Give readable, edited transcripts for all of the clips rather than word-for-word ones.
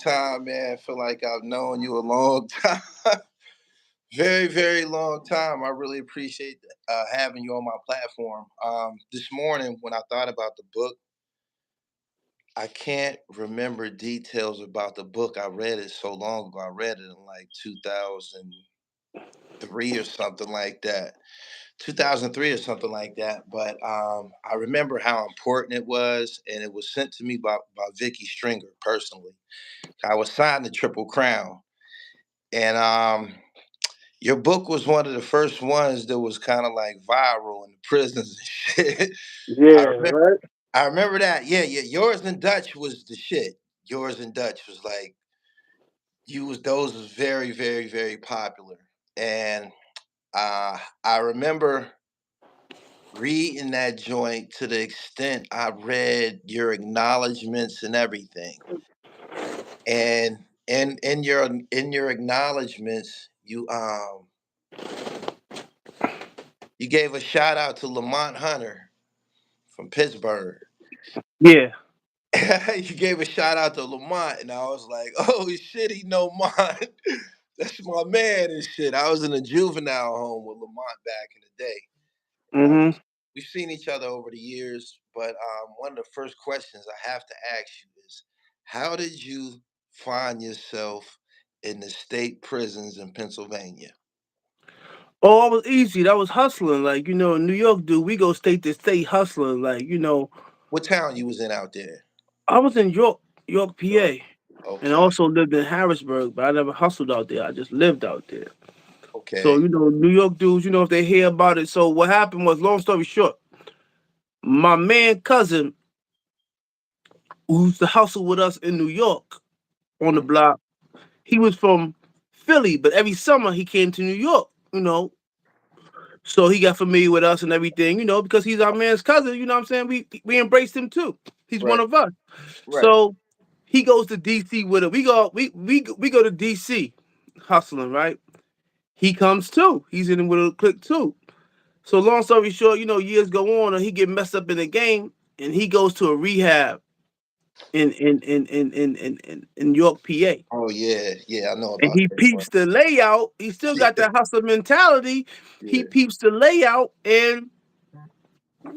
long time, man. I feel like I've known you a long time. Very, very long time. I really appreciate having you on my platform. This morning, when I thought about the book, I can't remember details about the book. I read it so long ago. I read it in like 2003 or something like that. 2003 or something like that. But I remember how important it was, and it was sent to me by Vickie Stringer personally. I was signed to Triple Crown, and your book was one of the first ones that was kind of like viral in the prisons and shit. I Yeah, remember, right. I remember that. Yeah, yeah. Yours in Dutch was the shit. Yours in Dutch was like those was very, very, very popular, and I remember reading that joint to the extent I read your acknowledgments and everything. And in your acknowledgments, you gave a shout out to Lamont Hunter from Pittsburgh. Yeah. You gave a shout out to Lamont, and I was like, oh shit, he know Mont. That's my man and shit. I was in a juvenile home with Lamont back in the day. Hmm. We've seen each other over the years, but one of the first questions I have to ask you is, how did you find yourself in the state prisons in Pennsylvania? Oh, I was easy. That was hustling. Like, in New York, dude, we go state to state hustling. Like, What town you was in out there? I was in York, York. PA, and I Okay. also lived in Harrisburg, but I never hustled out there. I just lived out there. So, Okay. New York dudes, if they hear about it. So what happened was, long story short, my man cousin who used to hustle with us in New York on the Mhm. block, he was from Philly, but every summer he came to New York. So he got familiar with us and everything, because he's our man's cousin, you know what I'm saying? We embraced him too. He's one Right. of us. Right. So he goes to DC with it. We go to DC hustling, right? He comes too. He's in with a clique too. So long story short, years go on and he get messed up in the game and he goes to a rehab in York, PA. Oh yeah, yeah, I know And about he that one. peeps the layout. He still got that hustle mentality. He Yeah. peeps the layout and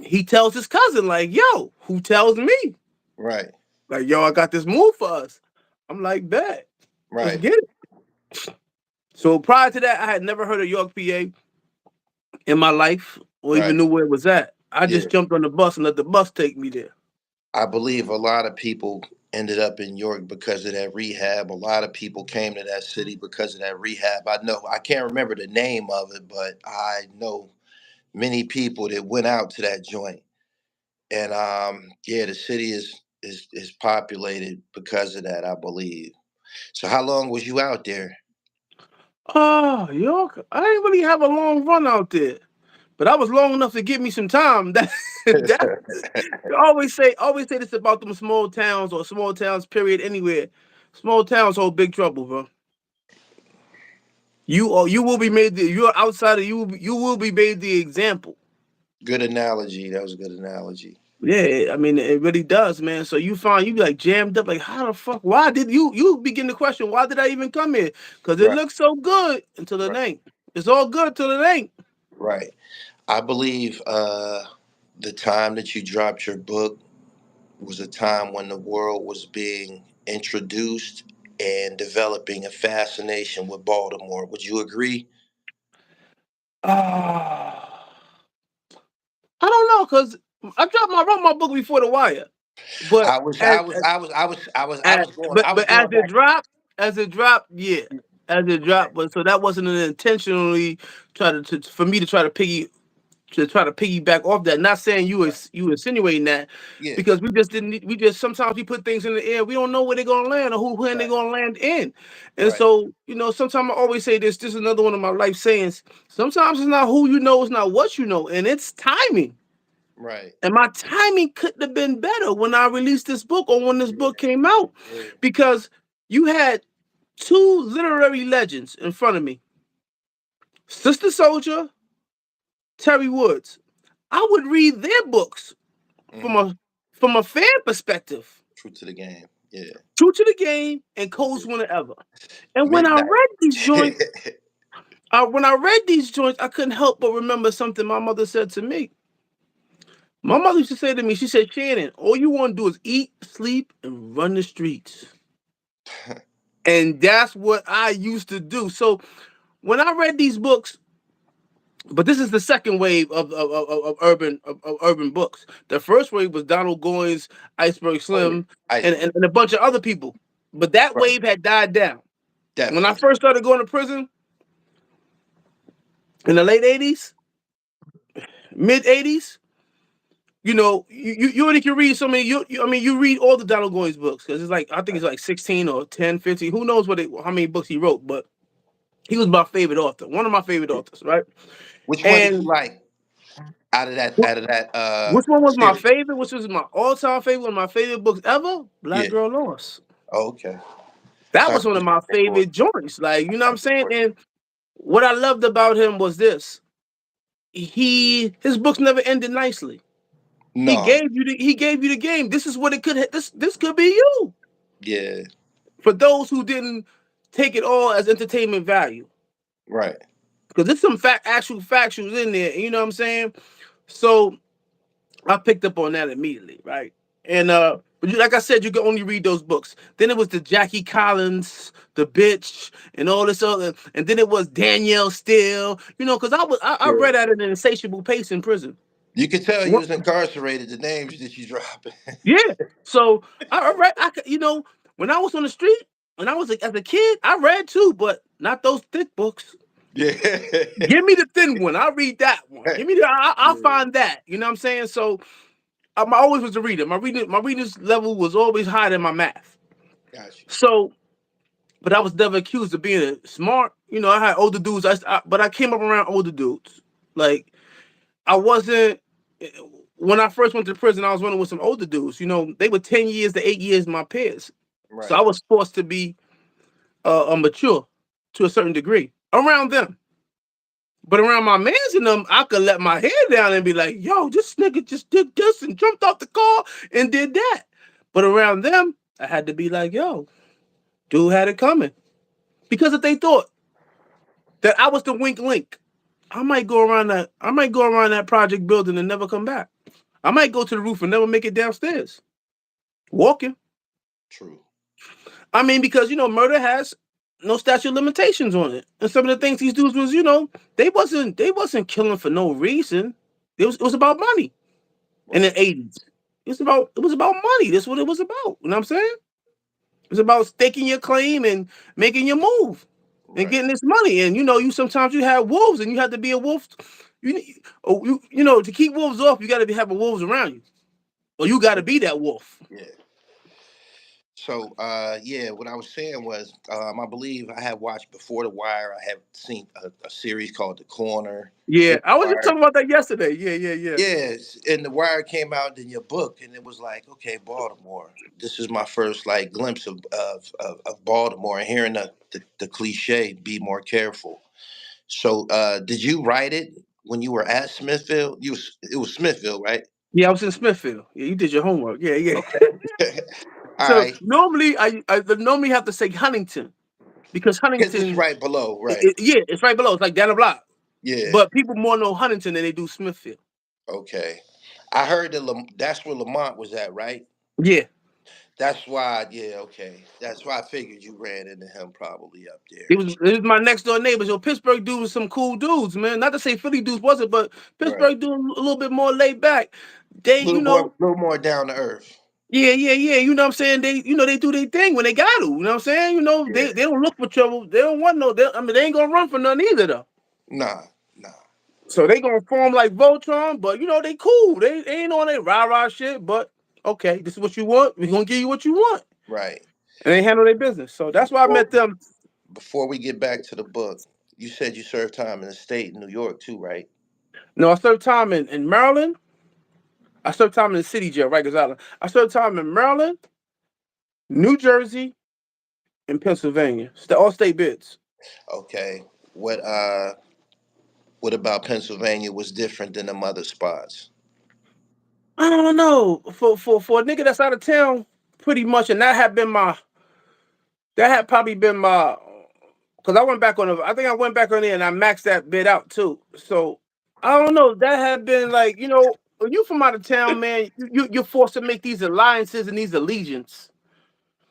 he tells his cousin, like, yo, who tells me? Right. Like, yo, I got this move for us. I'm like, bet. Let's Right. get it. So prior to that, I had never heard of York, PA in my life or Right. even knew where it was at. I Yeah. just jumped on the bus and let the bus take me there. I believe a lot of people ended up in York because of that rehab. A lot of people came to that city because of that rehab. I know I can't remember the name of it, but I know many people that went out to that joint. And yeah, the city is populated because of that, I believe. So how long was you out there? Oh, York. I didn't really have a long run out there. But I was long enough to give me some time. That always say this about them small towns or small towns, period, anywhere. Small towns hold big trouble, bro. You will be made you're outsider, you will be made the example. Good analogy. That was a good analogy. Yeah, I mean it really does, man. So you find you like jammed up, like how the fuck? Why did you begin to question why did I even come here? Because it Right. looks so good until it Right. ain't. It's all good until it ain't. Right. I believe the time that you dropped your book was a time when the world was being introduced and developing a fascination with Baltimore. Would you agree? Ah, I don't know, cause I wrote my book before the wire, but I was, as I was, I was, I was, I was, I As, was going, but I was as going it back. dropped, yeah, as it Okay. dropped, but so that wasn't an intentionally for me to try to piggyback off that. Not saying Right. you insinuating that, Yeah. because we just didn't. We just sometimes we put things in the air. We don't know where they're gonna land or when they're Right. gonna land in. And Right. so sometimes I always say this. This is another one of my life sayings. Sometimes it's not who you know, it's not what you know, and it's timing. Right. And my timing couldn't have been better when I released this book or when this book came out, Yeah. because you had two literary legends in front of me, Sister Soldier, Terry Woods. I would read their books from Hmm. a fan perspective. True to the game. Yeah. True to the Game, and Coldest Winter Ever. And when I Midnight. read these joints, I couldn't help but remember something my mother said to me. My mother used to say to me, she said, Shannon, all you want to do is eat, sleep, and run the streets. And that's what I used to do. So when I read these books, but this is the second wave of urban books. The first wave was Donald Goines, Iceberg Oh yeah. Slim, Iceberg. and a bunch of other people. But that Right. wave had died down. When I Definitely. first started going to prison in the late 80s, mid 80s, you only can read so many. I mean, you read all the Donald Goines books because it's like I think it's like 16 or 10, 15. Who knows how many books he wrote? But he was my favorite author, one of my favorite authors, right? Which one did you And like out of that which one was my series? favorite? Which was my all-time favorite? One of my favorite books ever? Black Yeah. Girl Lost. Oh, okay. That Sorry was one to of my for favorite joints. Like, you know what I'm saying? it. And what I loved about him was this. His books never ended nicely. No. He gave you the game. This is what it could this could be you. Yeah. For those who didn't take it all as entertainment value. Right. Because there's some actual factuals in there, you know what I'm saying? So I picked up on that immediately, right? And like I said, you can only read those books. Then it was the Jackie Collins, the bitch, and all this other, and then it was Danielle Steele, because I Yeah. read at an insatiable pace in prison. You could tell you What? was incarcerated. The names that you dropping. Yeah. So I read, when I was on the street, when I was as a kid, I read too, but not those thick books. Yeah. Give me the thin one. I'll read that one. Give me I'll Yeah. find that. You know what I'm saying? So I always was a reader. My reading level was always higher than my math. Got you. So, but I was never accused of being smart. I had older dudes. But I came up around older dudes. Like I wasn't. When I first went to prison, I was running with some older dudes. They were 10 years to 8 years my peers. So I Right. was forced to be mature to a certain degree around them. But around my mans and them, I could let my hair down and be like, yo, this nigga just did this and jumped off the car and did that. But around them, I had to be like, yo, dude had it coming. Because if they thought that I was the wink link, I might go around that project building and never come back. I might go to the roof and never make it downstairs. Walking. True. I mean, because murder has no statute of limitations on it. And some of the things these dudes was, they wasn't killing for no reason. It was about money. In Right. the 80s. It was about money. That's what it was about. You know what I'm saying? It was about staking your claim and making your move and Right. getting this money. And you sometimes you have wolves and you have to be a wolf. To keep wolves off, you got to have wolves around you, or you got to be that wolf. Yeah. So, yeah, what I was saying was, I believe I had watched Before the Wire. I have seen a series called The Corner. Yeah, Then I The was just Wire. talking about that yesterday. Yeah, yeah, yeah. Yes, and The Wire came out in your book, and it was like, okay, Baltimore. This is my first like glimpse of Baltimore, and hearing the cliche, "Be more careful." So, did you write it when you were at Smithfield? It was Smithfield, right? Yeah, I was in Smithfield. Yeah, you did your homework. Yeah, yeah. Okay. All So right. normally I normally have to say Huntington because Because it's Huntington, right below, right? yeah, it's right below. It's like down the block. Yeah. But people more know Huntington than they do Smithfield. Okay. I heard that that's where Lamont was at, right? Yeah. That's why. Yeah. Okay. That's why I figured you ran into him probably up there. It was my next door neighbors. Pittsburgh dudes was some cool dudes, man. Not to say Philly dudes wasn't, but Right. Pittsburgh dudes a little bit more laid back. They, Little more down to earth. yeah, yeah, yeah. You know what I'm saying? They do their thing when they got to. You know what I'm saying? Yeah. They don't look for trouble. They don't want no. I mean, they ain't gonna run for nothing either, though. Nah. Nah. So they gonna form like Voltron, but they cool. They ain't on that rah rah shit. But okay, this is what you want. We gonna give you what you want, Right. and they handle their business. So that's why I Before met them. before we get back to the book, you said you served time in the state in New York too, right? No, I served time in Maryland. I served time in the city jail, Rikers Island. I served time in Maryland, New Jersey, and Pennsylvania. All state bids. Okay. What about Pennsylvania was different than the other spots? I don't know. For a nigga that's out of town, pretty much, and that had been my, that had probably been my, because I went back on I think I went back on there and I maxed that bit out too. So I don't know. That had been like, when you from out of town, man, you're forced to make these alliances and these allegiances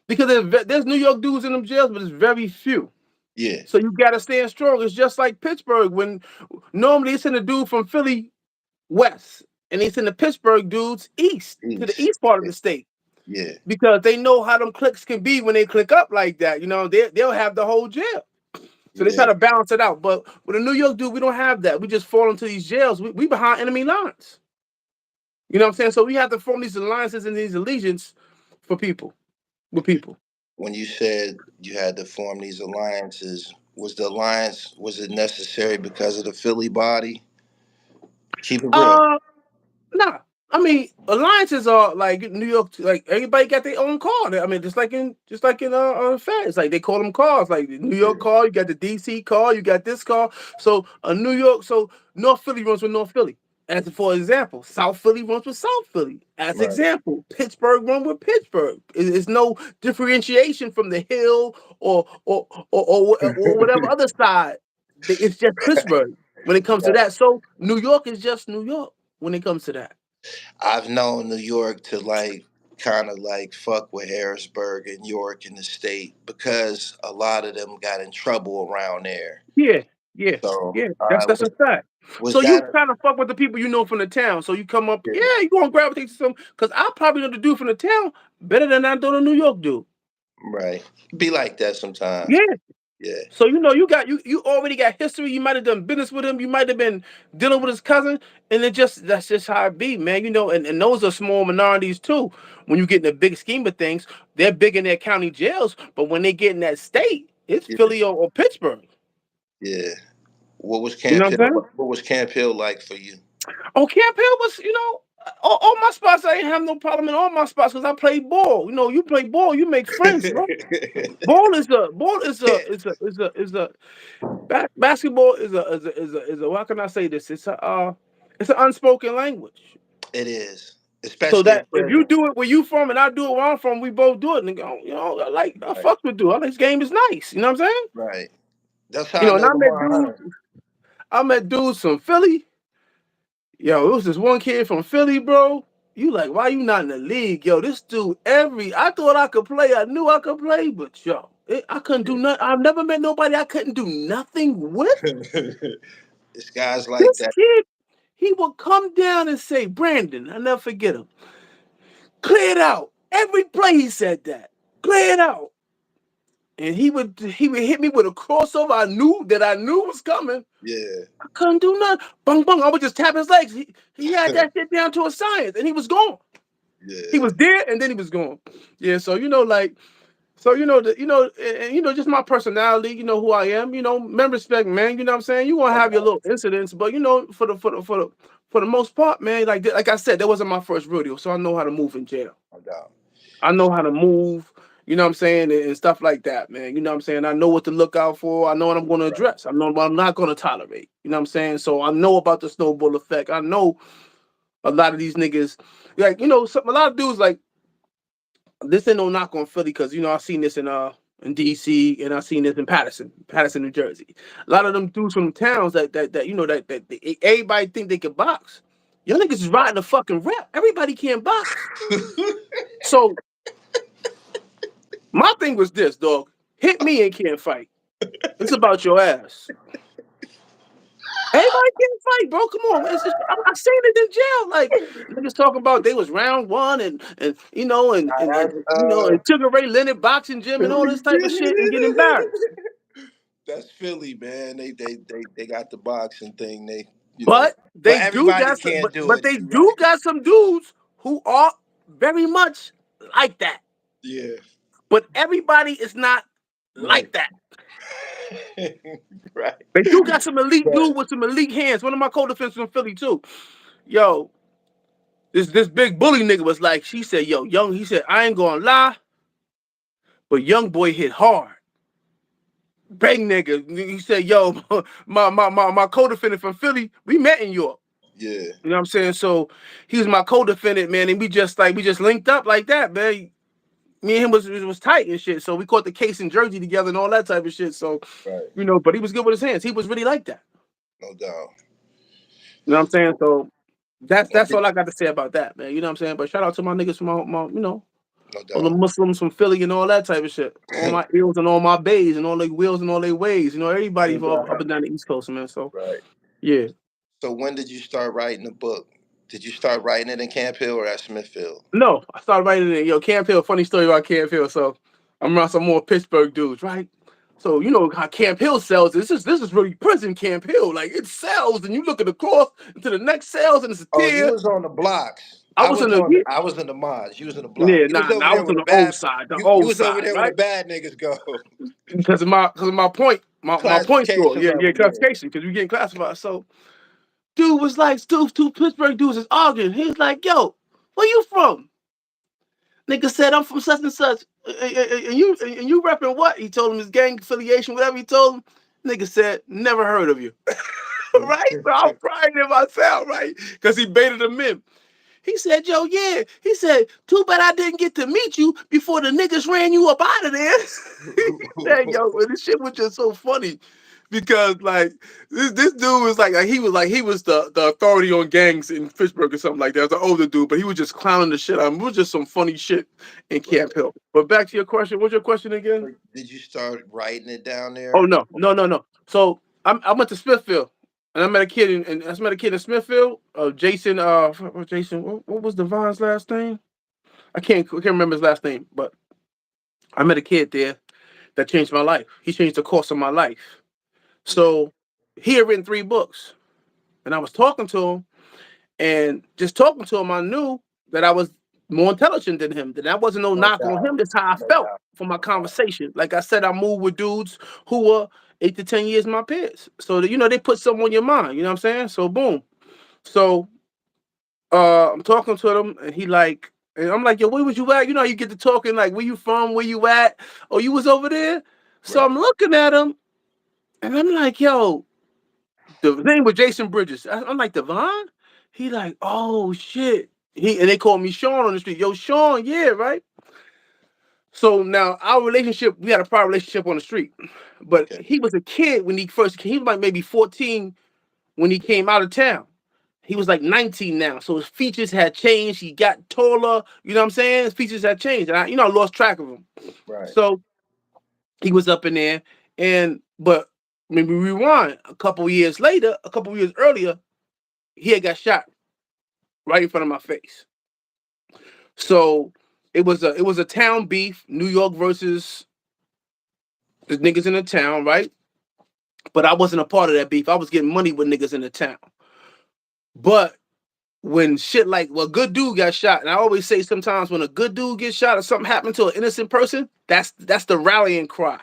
because there's New York dudes in them jails, but there's very few. Yeah. So you gotta stand strong. It's just like Pittsburgh when normally it's in a dude from Philly west, and they send the Pittsburgh dudes east to the East. east part of Yeah. the state Yeah. because they know how them cliques can be when they click up like that. They'll have the whole jail. So they try Yeah. to balance it out. But with a New York dude, we don't have that. We just fall into these jails. We behind enemy lines. You know what I'm saying? So we have to form these alliances and these allegiances for people, with people. When you said you had to form these alliances, was it necessary because of the Philly body? Keep it real. Uh Nah, I mean alliances are like New York. Like everybody got their own car. I mean, just like in Feds, like they call them cars. Like the New York Yeah. car, you got the DC car, you got this car. So so North Philly runs with North Philly. As for example, South Philly runs with South Philly. As Right. example, Pittsburgh run with Pittsburgh. It's no differentiation from the Hill or whatever other side. It's just Pittsburgh when it comes to Right. that. So New York is just New York when it comes to that. I've known New York to like kind of like fuck with Harrisburg and York in the state because a lot of them got in trouble around there. Yeah, yeah, So yeah. That's a fact. was So you that a, kind of fuck with the people you know from the town. So you come up, yeah, yeah, you gonna gravitate to some because I probably know the dude from the town better than I know the New York dude. right? Be like that sometimes. Yeah. Yeah. So you already got history. You might have done business with him. You might have been dealing with his cousin, and that's just how it be, man. And those are small minorities too. When you get in the big scheme of things, they're big in their county jails, but when they get in that state, it's Yeah. Philly or Pittsburgh. Yeah. What was You know Camp what Hill? I'm saying? What was Camp Hill like for you? Oh, Camp Hill was, all my spots. I ain't have no problem in all my spots because I played ball. You play ball, you make friends, bro. Basketball is a how can I say this? It's an unspoken language. It is, So especially in that if you prison. do it where you from and I do it where I'm from, we both do it. And I Right. fuck with dude. This game is nice. You know what I'm saying? Right. That's how I And know Lamar Hunter. I met dudes from Philly. Yo, it was this one kid from Philly, bro. You like, why you not in the league? Yo, this dude, I thought I could play. I knew I could play, but I couldn't do nothing. I've never met nobody I couldn't do nothing with. It's guys like This that. kid, he would come down and say, Brandon, I never forget him. Clear it out. Every play he said that. Clear it out. And he would hit me with a crossover I knew was coming. Yeah. I couldn't do nothing. Bung bung. I would just tap his legs. He had that shit down to a science, and he was gone. He Yeah. was there, and then he was gone. Yeah. So just my personality. You know who I am. Men respect, man. You know what I'm saying. You gonna No have your doubt. little incidents, but for the most part, man. Like I said, that wasn't my first rodeo, so I know how to move in jail. No doubt. I know how to move. You know what I'm saying, and stuff like that, man. You know what I'm saying. I know what to look out for. I know what I'm going to Right. address. I know what I'm not going to tolerate. You know what I'm saying. So I know about the snowball effect. I know a lot of these niggas, like a lot of dudes like this ain't no knock on Philly because I seen this in DC and I seen this in Patterson, New Jersey. A lot of them dudes from towns that everybody think they can box. Y'all niggas is riding a fucking rep. Everybody can't box. So my thing was this, dog. Hit me and can't fight. It's about your ass. Everybody can't fight, bro. Come on. I seen it in jail. Like niggas talking about they was round one and Sugar Ray Leonard boxing gym and all this type of shit and get embarrassed. That's Philly, man. They got the boxing thing. But But they do everybody got some, can't do but it. they You're do right. got some dudes who are very much like that. Yeah. But everybody is not Right. like that. Right. They do got some elite But dude with some elite hands. One of my co-defenders from Philly too. Yo, this big bully nigga was like, she said, yo, young, he said, I ain't gonna lie, but young boy hit hard. Bang nigga. He said, yo, my co-defendant from Philly, we met in York. yeah. You know what I'm saying? So he was my co-defendant, man, and we just linked up like that, man. me and him was tight and shit. So we caught the case in Jersey together and all that type of shit. So, Right. but he was good with his hands. He was really like that. No doubt. You know what I'm saying? So, So that's did- all I got to say about that, man. You know what I'm saying? But shout out to my niggas from my no all the doubt. Muslims from Philly and all that type of shit. All my ills and all my bays and all their wheels and all their ways. Everybody No from up doubt. and down the East Coast, man. So Right. yeah. So when did you start writing the book? Did you start writing it in Camp Hill or at Smithfield? No, I started writing it. Camp Hill, funny story about Camp Hill. So I'm around some more Pittsburgh dudes, right? So you know how Camp Hill sells. This is really prison Camp Hill. Like it sells, and you look at the cross into the next sales, and it's a Oh, you tier. was on the blocks. I was in the I was in the mods. You was in the block. yeah, You was over I there was with on the the old bad. side, You was over there where the right? bad niggas go. Because of my point, my point score. Classification Yeah, level. Yeah. classification. Because we getting classified. So dude was like, two Pittsburgh dudes is arguing. He was like, yo, where you from? Nigga said, I'm from such and such. And you repping what? He told him his gang affiliation, whatever he told him. Nigga said, never heard of you. Right? So I'm crying in myself, right? Because he baited him in. He said, yo, yeah. He said, too bad I didn't get to meet you before the niggas ran you up out of there. He said, yo, this shit was just so funny. Because like this dude was he was the authority on gangs in Pittsburgh or something like that. It was an older dude, but he was just clowning the shit out of him. It was just some funny shit in Camp Hill. But back to your question, what's your question again? Did you start writing it down Oh there? no. So I went to Smithfield, and I met a kid in Smithfield. Jason. Jason. What was Devon's last name? I can't remember his last name, but I met a kid there that changed my life. He changed the course of my life. So he had written 3 books, and I was talking to him, and just talking to him, I knew that I was more intelligent than him. That wasn't no No knock on doubt. him. That's how I No felt doubt. from my No doubt. conversation. Like I said, I moved with dudes who were 8 to 10 years my peers. So that they put something on your mind. You know what I'm saying? So boom. So I'm talking to him, and and I'm like, yo, where was you at? You know how you get to talking, like, where you from? Where you at? Oh, you was over there? So Right. I'm looking at him, and I'm like, yo, the name was Jason Bridges. I'm like, Devon? He like, oh shit. And they called me Sean on the street. Yo, Sean, yeah, right? So now our relationship, we had a prior relationship on the street. But Okay. he was a kid when he first came. He was like maybe 14 when he came out of town. He was like 19 now. So his features had changed. He got taller. You know what I'm saying? His features had changed. And I lost track of him. Right. So he was up in there. But when we rewind a couple years later, a couple years earlier, he had got shot right in front of my face. So it was a town beef, New York versus the niggas in the town, right? But I wasn't a part of that beef. I was getting money with niggas in the town. But when shit like a good dude got shot, and I always say sometimes when a good dude gets shot or something happened to an innocent person, that's the rallying cry.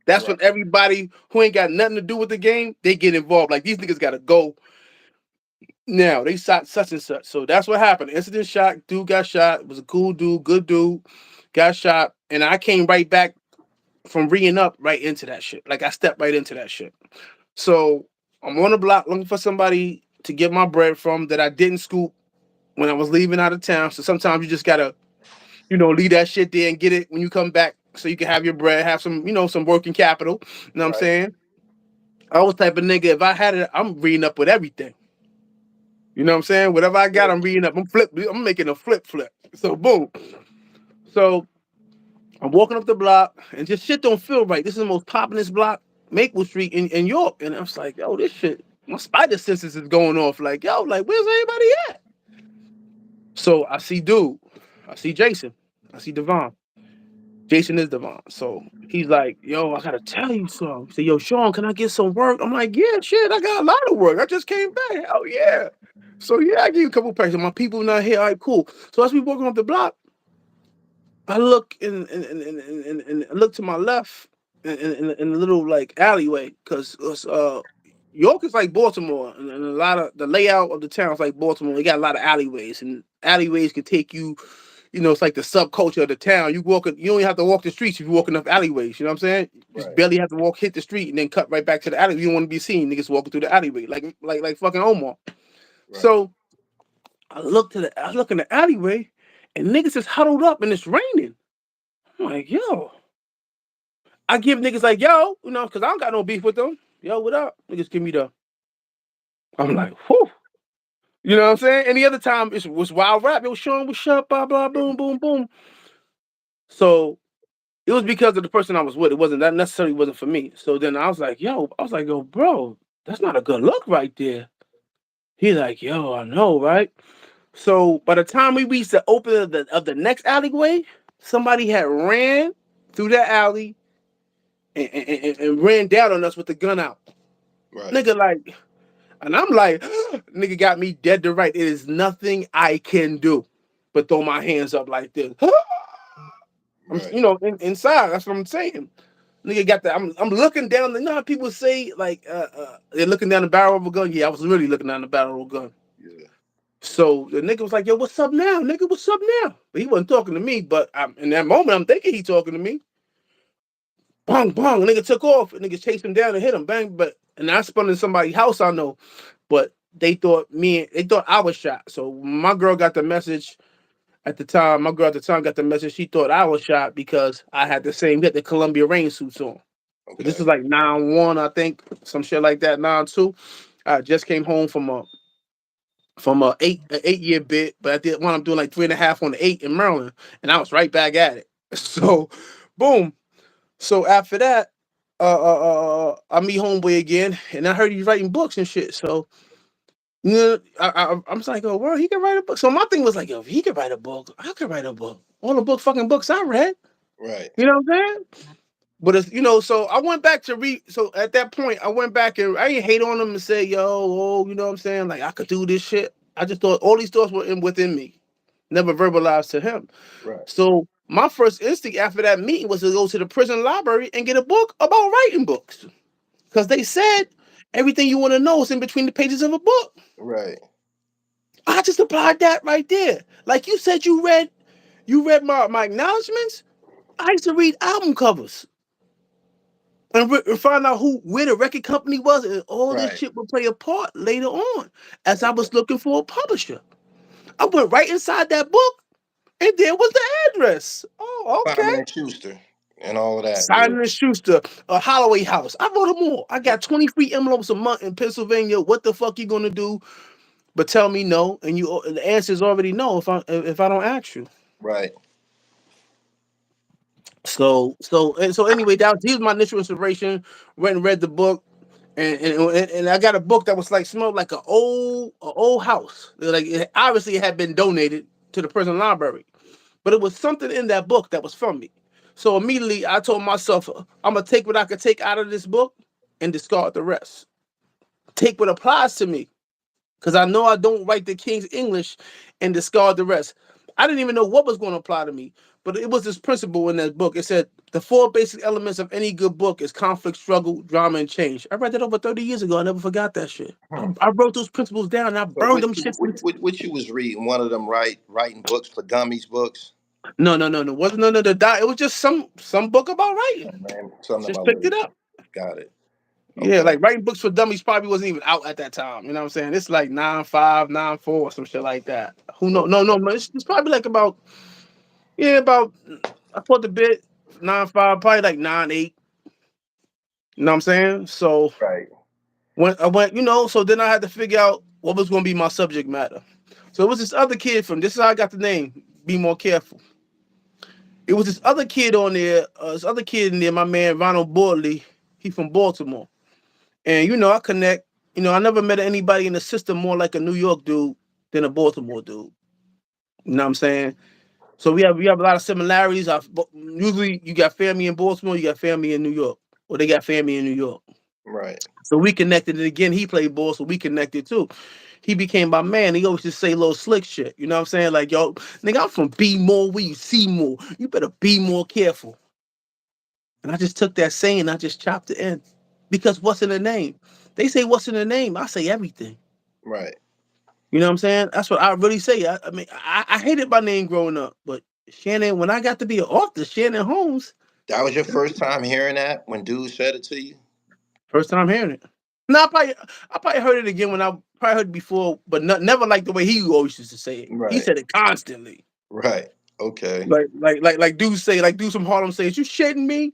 That's Right. when everybody who ain't got nothing to do with the game, they get involved. Like these niggas gotta go now. They shot such and such. So that's what happened. Incident shot, dude got shot. It was a cool dude, good dude, got shot. And I came right back from reading up right into that shit. Like I stepped right into that shit. So I'm on the block looking for somebody to get my bread from that I didn't scoop when I was leaving out of town. So sometimes you just gotta, leave that shit there and get it when you come back so you can have your bread, have some working capital. You know what I'm Right. saying? I was type of nigga, if I had it, I'm reading up with everything. You know what I'm saying? Whatever I got, Yeah. I'm reading up. I'm making a flip. So boom. So I'm walking up the block and just shit don't feel right. This is the most populous block, Maple Street in York. And I was like, yo, this shit, my spider senses is going off. Like, yo, like, where's everybody at? So I see dude. I see Jason. I see Devon. Jason is Devon. So he's like, yo, I gotta tell you something. He said, yo, Sean, can I get some work? I'm like, yeah, shit, I got a lot of work. I just came back. Oh yeah. So yeah, I give you a couple packs. My people not here. All right, cool. So as we walking up the block, I look and look to my left in a little like alleyway because York is like Baltimore, and a lot of the layout of the town is like Baltimore. You got a lot of alleyways, and alleyways can take you. It's like the subculture of the town. You don't even have to walk the streets if you walk enough alleyways. You know what I'm saying? You just Right. barely have to hit the street, and then cut right back to the alley. You don't want to be seen niggas walking through the alleyway like fucking Omar. Right. So I look in the alleyway, and niggas is huddled up, and it's raining. I'm like, yo. I give niggas like, yo, you know, because I don't got no beef with them. Yo, what up? Niggas give me the. I'm like, whew. You know what I'm saying? Any other time it was wild rap. It was Sean, what's up, blah, blah, boom, boom, boom. So it was because of the person I was with. It wasn't that necessarily wasn't for me. So then I was like, yo, bro, that's not a good look right there. He's like, yo, I know, right? So by the time we reached the opening of the next alleyway, somebody had ran through that alley and ran down on us with the gun out. Right. Nigga, like, and I'm like, nigga got me dead to right. It is nothing I can do but throw my hands up like this. I'm, Right. you know, inside. That's what I'm saying. Nigga got that. I'm looking down. You know how people say like they're looking down the barrel of a gun. Yeah, I was really looking down the barrel of a gun. Yeah. So the nigga was like, "Yo, what's up now, nigga? What's up now?" But he wasn't talking to me. But in that moment, I'm thinking he talking to me. Bong bong. Nigga took off. Nigga chased him down and hit him. Bang. But and I spun in somebody's house. I know. But they thought I was shot. So my girl got the message at the time. My girl at the time got the message. She thought I was shot because I had the Columbia rain suits on. So this Okay. is like 9-1, I think, some shit like that. 9-2. I just came home from a 8 year bit, but I did one. I'm doing like 3.5 on the 8 in Maryland, and I was right back at it. So, boom. So after that, I meet homeboy again, and I heard he's writing books and shit. So, you know, I'm just like, oh, well, he can write a book. So my thing was like, yo, if he could write a book, I could write a book. All the fucking books I read. Right. You know what I'm saying? But it's, so I went back to read. So at that point, I went back and I didn't hate on him and say, yo, oh, you know what I'm saying? Like I could do this shit. I just thought all these thoughts were within me, never verbalized to him. Right. So my first instinct after that meeting was to go to the prison library and get a book about writing books. Because they said everything you want to know is in between the pages of a book. Right. I just applied that right there. Like you said, you read my acknowledgments. I used to read album covers and find out where the record company was, and all this Right. shit would play a part later on as I was looking for a publisher. I went right inside that book, and there was the address. Oh, Simon okay. and Schuster and all of that. Yeah. Simon and Schuster, a Holloway House. I wrote them all. I got 20 free envelopes a month in Pennsylvania. What the fuck you gonna do? But tell me no, and the answer is already no if I don't ask you. Right. So anyway, he was my initial inspiration. Went and read the book, and I got a book that was like smelled like an old house. Like obviously it had been donated to the prison library, but it was something in that book that was from me. So immediately I told myself, I'm gonna take what I could take out of this book and discard the rest. Take what applies to me, because I know I don't write the King's English, and discard the rest. I didn't even know what was going to apply to me, but it was this principle in that book. It said the 4 basic elements of any good book is conflict, struggle, drama, and change. I read that over 30 years ago. I never forgot that shit. Hmm. I wrote those principles down and I So burned them shits. what you was reading? One of them writing books for dummies books. No. Wasn't none of the dot. It was just some book about Oh, writing. man, something Just about picked it literature. up. Got it. Yeah, Okay. like writing books for dummies probably wasn't even out at that time. You know what I'm saying? It's like 9.5, 9.4, some shit like that. Who know? Okay. No. It's probably like about. Yeah, about I put the bit 9.5, probably like 9.8. You know what I'm saying? So Right. when I went, so then I had to figure out what was gonna be my subject matter. So it was this other kid this is how I got the name, Be More Careful. It was this other kid on there, this other kid in there, my man Ronald Borley, he from Baltimore. And I connect, I never met anybody in the system more like a New York dude than a Baltimore dude. You know what I'm saying? So we have a lot of similarities. Usually you got family in Baltimore, you got family in New York, or they got family in New York. Right. So we connected, and again he played ball, so we connected too. He became my man. He always just say little slick shit. You know what I'm saying? Like, yo, nigga, I'm from Be More where you see more. You better be more careful. And I just took that saying, I just chopped it in. Because what's in the name? They say what's in the name. I say everything. Right. You know what I'm saying? That's what I really say. I mean, I hated my name growing up, but Shannon, when I got to be an author, Shannon Holmes, That was your first time hearing that when dude said it to you. first time hearing it. No, I probably heard it again when I probably heard it before, but never like the way he always used to say it. He Right. said it constantly. Right. Okay. Like dudes from Harlem say, "Is you shitting me?"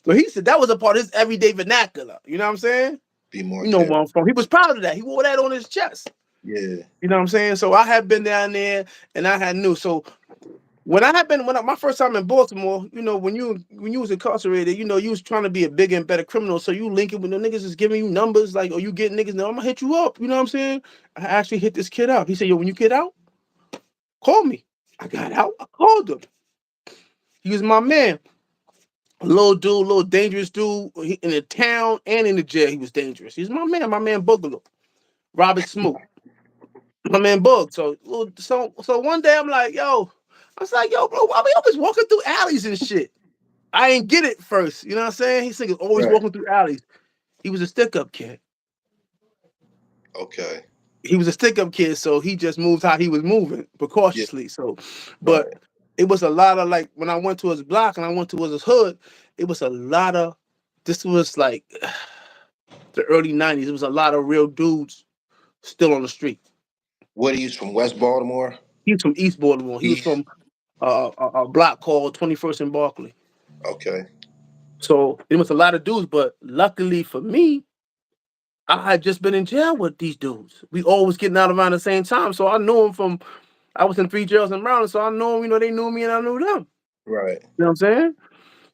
So he said that was a part of his everyday vernacular. You know what I'm saying? Be more You know where careful. I'm from. He was proud of that. He wore that on his chest. Yeah. You know what I'm saying? So I had been down there and I had knew. So my first time in Baltimore, you know, when you was incarcerated, you know, you was trying to be a bigger and better criminal. So you linking with the niggas is giving you numbers like, oh, you getting niggas now, I'm gonna hit you up. You know what I'm saying? I actually hit this kid up. He said, yo, when you get out, call me. I got out, I called him. He was my man. A little dude, little dangerous dude. In the town and in the jail, he was dangerous. He's my man Boogaloo. Robert Smoot. My man Bug. So one day I'm like, yo, I was like, yo, bro, why we always walking through alleys and shit? I ain't get it first. You know what I'm saying? He's thinking always Right. walking through alleys. He was a stick-up kid. Okay. He was a stick-up kid, so he just moved how he was moving, Yeah. precautiously. So, but Right. it was a lot of like when I went to his block and I went to his hood, it was a lot of this was like the early 90s. It was a lot of real dudes still on the street. What are you from West Baltimore? He's from East Baltimore. He was East. from a block called 21st and Barkley. Okay. So it was a lot of dudes, but luckily for me, I had just been in jail with these dudes. We always getting out around the same time. So I knew them from, I was in 3 jails in Maryland. So I knew them, you know, they knew me and I knew them. Right. You know what I'm saying?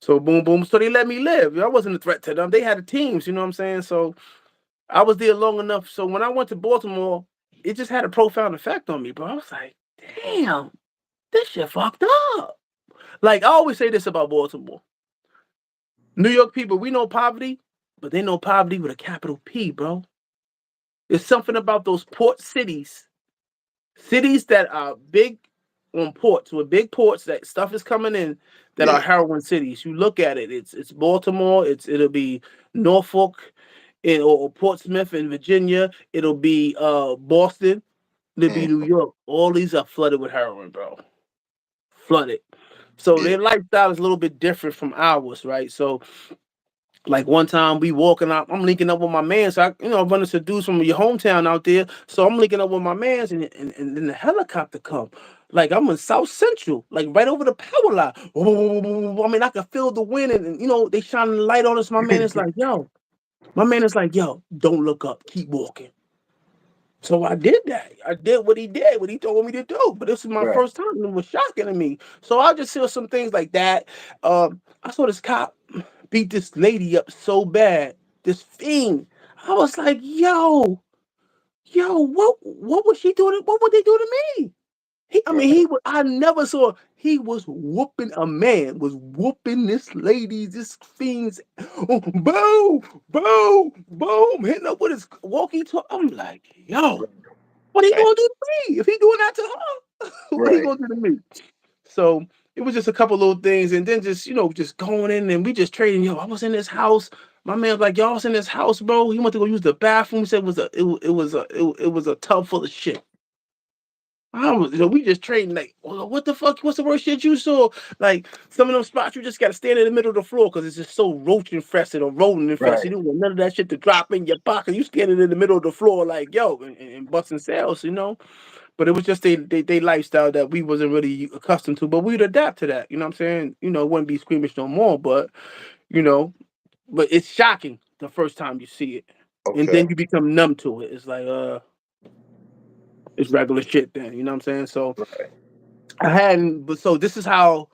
So boom, boom. So they let me live. I wasn't a threat to them. They had teams, you know what I'm saying? So I was there long enough. So when I went to Baltimore, it just had a profound effect on me, bro. I was like, damn, this shit fucked up. Like I always say this about Baltimore. New York people, we know poverty, but they know poverty with a capital P, bro. There's something about those port cities that are big on ports, with big ports that stuff is coming in that are Yeah. heroin cities. You look at it, it's Baltimore, it'll be Norfolk or Portsmouth in Virginia, it'll be Boston, it'll be New Mm. York. All these are flooded with heroin, bro. Flooded. So Yeah. their lifestyle is a little bit different from ours, right? So like one time we walking out, I'm linking up with my man. So I run into dudes from your hometown out there. So I'm linking up with my mans, and then the helicopter come. Like I'm in South Central, like right over the power line. Oh, I mean, I can feel the wind, and they shining the light on us. My man is like, yo, don't look up, keep walking. So I did that. I did what he did, what he told me to do. But this is my Right. first time, and it was shocking to me. So I just saw some things like that. I saw this cop beat this lady up so bad, this fiend. I was like, yo, what was she doing? What would they do to me? I mean, Right. I never saw, he was whooping a man, was whooping this lady, this fiend's, boom, boom, boom, hitting up with his walkie talkie. I'm like, yo, what are you Right. gonna do to me? If he doing that to her, what are you Right. gonna do to me? So it was just a couple little things, and then just going in and we just trading. Yo, I was in this house. My man was like, "Y'all was in this house, bro." He went to go use the bathroom. He said it was a tub full of shit. We just trading like, well, what the fuck? What's the worst shit you saw? Like some of those spots, you just gotta stand in the middle of the floor because it's just so roach infested or rodent infested. Right. You don't want none of that shit to drop in your pocket. You standing in the middle of the floor like, yo, and busting sales. But it was just they lifestyle that we wasn't really accustomed to. But we'd adapt to that. You know what I'm saying? It wouldn't be squeamish no more. You know, but it's shocking the first time you see it, and Okay. then you become numb to it. It's like it's regular shit. Then you know what I'm saying? So Right. I hadn't. But so this is how.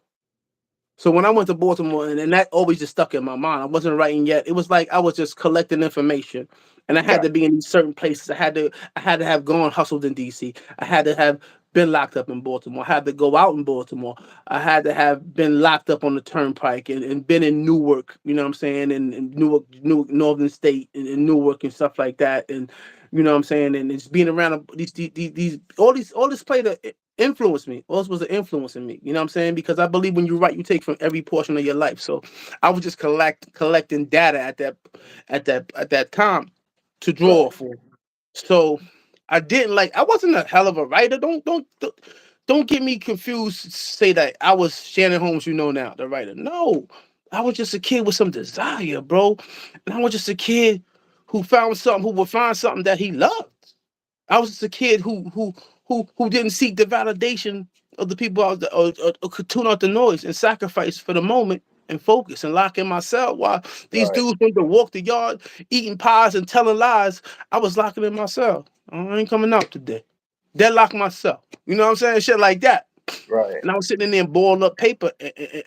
So when I went to Baltimore, and that always just stuck in my mind. I wasn't writing yet. It was like I was just collecting information, and I had Got to be in these certain places. I had to have gone hustled in D.C. I had to have been locked up in Baltimore. I had to go out in Baltimore. I had to have been locked up on the Turnpike and been in Newark. You know what I'm saying? And Newark, Northern State, and Newark and stuff like that. And you know what I'm saying? And it's being around these all this played a influenced me. All this was an influence in me. You know what I'm saying? Because I believe when you write, you take from every portion of your life. So I was just collecting data at that time to draw right. for. So I wasn't a hell of a writer. Don't get me confused. Say that I was Shannon Holmes, now, the writer. No, I was just a kid with some desire, bro. And I was just a kid who would find something that he loved. I was just a kid who didn't seek the validation of the people out there, or could tune out the noise and sacrifice for the moment and focus and lock in my cell while these Right. dudes went to walk the yard, eating pies and telling lies. I was locking in my cell. I ain't coming out today. Deadlock myself. You know what I'm saying? Shit like that. Right. And I was sitting in there and boiling up paper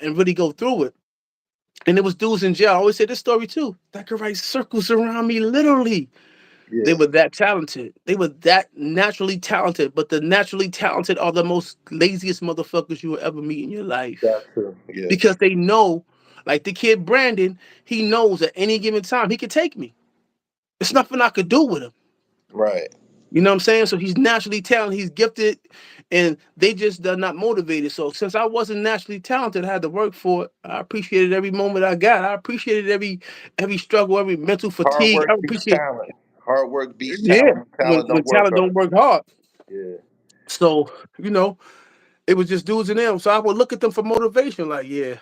and really go through it. And there was dudes in jail. I always say this story too. That could write circles around me, literally. They Yeah. were that talented. They were that naturally talented. But the naturally talented are the most laziest motherfuckers you will ever meet in your life. That's true. Yeah. Because they know, like the kid Brandon, he knows at any given time he could take me. There's nothing I could do with him. Right. You know what I'm saying? So he's naturally talented, he's gifted, and they just are not motivated. So since I wasn't naturally talented, I had to work for it. I appreciated every moment I got. I appreciated every struggle, every mental Hard fatigue. work I beats appreciate, talent. Hard work beats yeah, talent. Talent when don't work talent hard. don't work hard. Yeah. So, you know, it was just dudes and them. So I would look at them for motivation, like, yeah.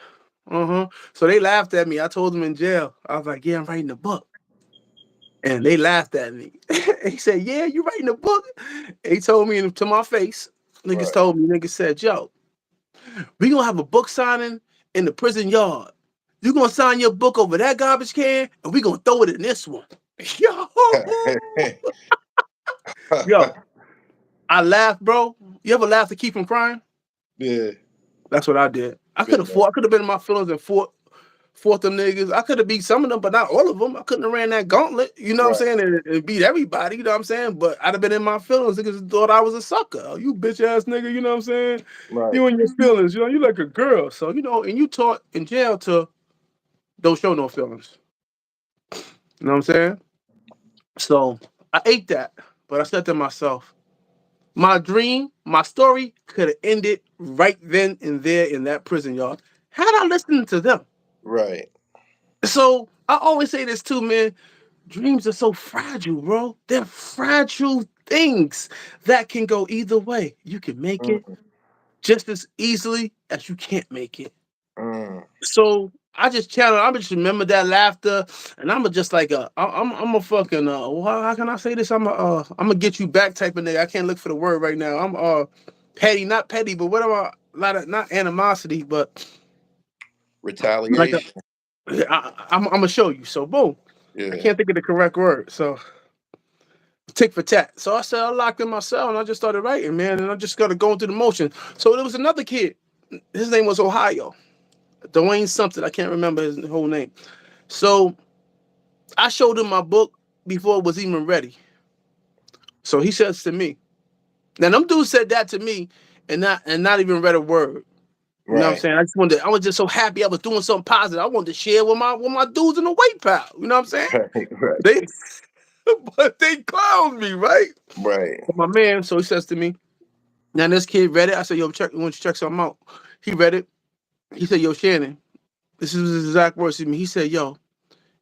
So they laughed at me. I told them in jail. I was like, yeah, I'm writing a book. And they laughed at me. He said, yeah, you writing a book? And he told me to my face. Niggas Right. told me, niggas said, yo, we gonna have a book signing in the prison yard. You gonna sign your book over that garbage can, and we gonna throw it in this one. Yo, yo, I laughed, bro. You ever laugh to keep from crying? Yeah. That's what I did. I could Been have there. fought. I could have been in my feelings and fought them niggas. I could have beat some of them, but not all of them. I couldn't have ran that gauntlet, you know what I'm Right. saying, and beat everybody, you know what I'm saying? But I'd have been in my feelings. Niggas thought I was a sucker. Oh, you bitch ass nigga, you know what I'm saying? Right. You in your feelings, you know, you like a girl. So, you know, and you taught in jail to don't show no feelings. You know what I'm saying? So I ate that, but I said to myself, my dream, my story could have ended right then and there in that prison yard. Had I listened to them. Right. So I always say this too, man. Dreams are so fragile, bro. They're fragile things that can go either way. You can make it Mm, just as easily as you can't make it. mm. So I just challenge. I'm just remember that laughter, and I'm just like I'm a fucking how can I say this? I'm gonna get you back type of nigga. I can't look for the word right now. I'm petty, not petty, but what am I? Not animosity, but like Retaliation. I'm gonna show you. So boom, I Yeah. can't think of the correct word. So tick for tat. So I said I locked in my cell and I just started writing, man, and I just started going through the motion. So there was another kid. His name was Ohio. Dwayne something. I can't remember his whole name. So I showed him my book before it was even ready. So he says to me, now them dudes said that to me and not even read a word. You know what I'm Right. saying? I was just so happy I was doing something positive. I wanted to share with my dudes in the weight pal. You know what I'm saying? Right. Right. They but they clowned me, right? Right. But my man, so he says to me, now this kid read it. I said, yo, check, why don't you check something out? He read it. He said, yo, Shannon, this is his exact words to me. He said, yo,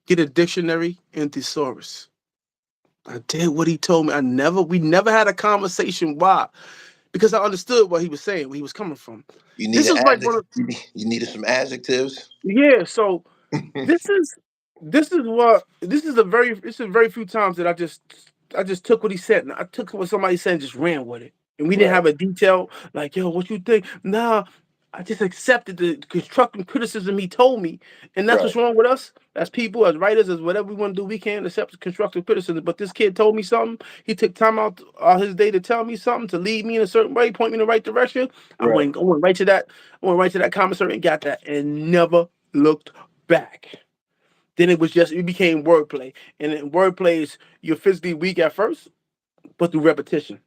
get a dictionary and thesaurus. I did what he told me. We never had a conversation. Why? Because I understood what he was saying, where he was coming from. You need This an is like adjective. You needed some adjectives. yeah. So this is this is very few times that I just took what he said and I took what somebody said and just ran with it. And we didn't Right. have a detail like, yo, what you think? Nah, I just accepted the constructive criticism he told me. And that's Right. what's wrong with us as people, as writers, as whatever we want to do, we can't accept constructive criticism. But this kid told me something. He took time out his day to tell me something, to lead me in a certain way, point me in the right direction. Right. I went right to that. I went right to that commissary and got that and never looked back. Then it became wordplay. And in wordplay is you're physically weak at first, but through repetition,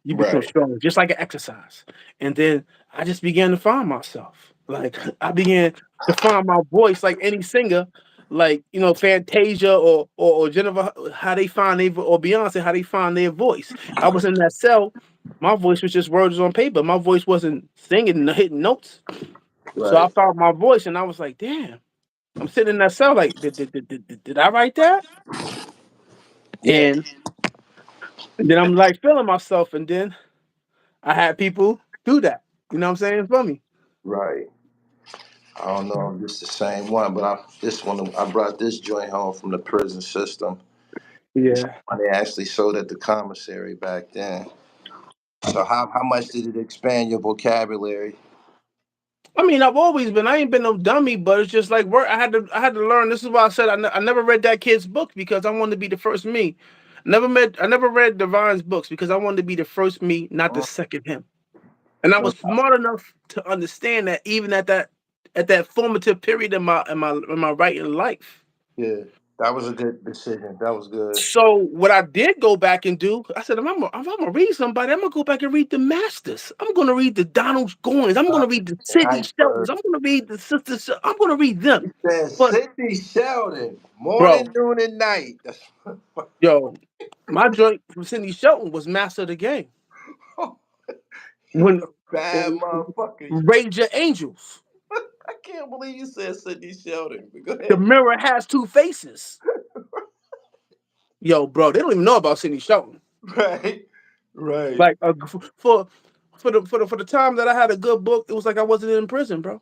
you become Right. stronger, just like an exercise. And then I just began to find myself. Like I began to find my voice like any singer, like Fantasia or Jennifer, how they find their or Beyonce, how they find their voice. I was in that cell, my voice was just words on paper. My voice wasn't singing and hitting notes. So I Right. found my voice and I was like, damn. I'm sitting in that cell like, did I write that? Yeah. And then I'm like feeling myself, and then I had people do that. You know what I'm saying for me? Right. I don't know if it's the same one, but this one I brought this joint home from the prison system. This Yeah. one they actually sold at the commissary back then. So how much did it expand your vocabulary? I mean, I've always been. I ain't been no dummy, but it's just like work. I had to learn. This is why I said I never read that kid's book because I wanted to be the first me. I never read Divine's books because I wanted to be the first me, not the Mm, second him. And I no was smart enough to understand that even at that formative period in my writing life. Yeah, that was a good decision. That was good. So what I did go back and do, I said, if I'm gonna read somebody, I'm gonna go back and read the masters. I'm gonna read the Donald Goins. I'm Uh, gonna read the Sidney Sheltons. Iceberg. I'm gonna read the sisters. I'm gonna read them. He said But Sidney Sheldon, bro, morning, noon, and night. That's yo, my joint from Sidney Shelton was Master of the Game. he was When a bad motherfucker. Rage Your Angels, I can't believe you said Sidney Sheldon. But go the ahead. mirror has two faces. Yo, bro, they don't even know about Sidney Shelton. Right, right, Like for the time that I had a good book, it was like I wasn't in prison, bro.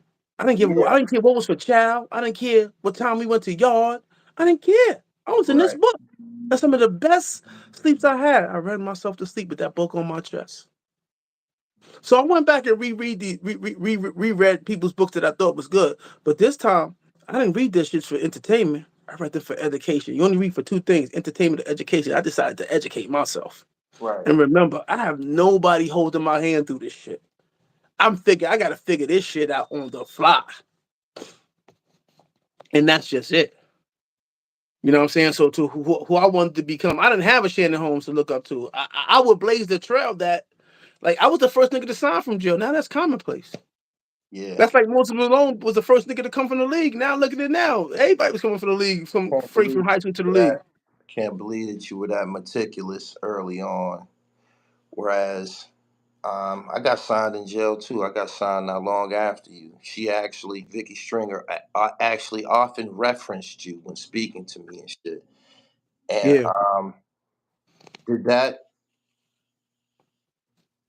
yeah, I didn't care what was for child. I didn't care what time we went to yard. I didn't care. I was in this right. book. That's some of the best sleeps I had. I read myself to sleep with that book on my chest. So I went back and reread people's books that I thought was good. But this time, I didn't read this shit for entertainment. I read it for education. You only read for two things: entertainment and education. I decided to educate myself. Right. And remember, I have nobody holding my hand through this shit. I gotta figure this shit out on the fly. And that's just it. You know what I'm saying? So to who I wanted to become, I didn't have a Shannon Holmes to look up to. I would blaze the trail that, like, I was the first nigga to sign from jail. Now that's commonplace. Yeah. That's like Moses Malone was the first nigga to come from the league. Now look at it now. Everybody was coming from the league, from Can't free from believe high school to the that. league. Can't believe that you were that meticulous early on. Whereas I got signed in jail too. I got signed not long after you. She actually, Vickie Stringer, actually often referenced you when speaking to me and shit. And Yeah. did that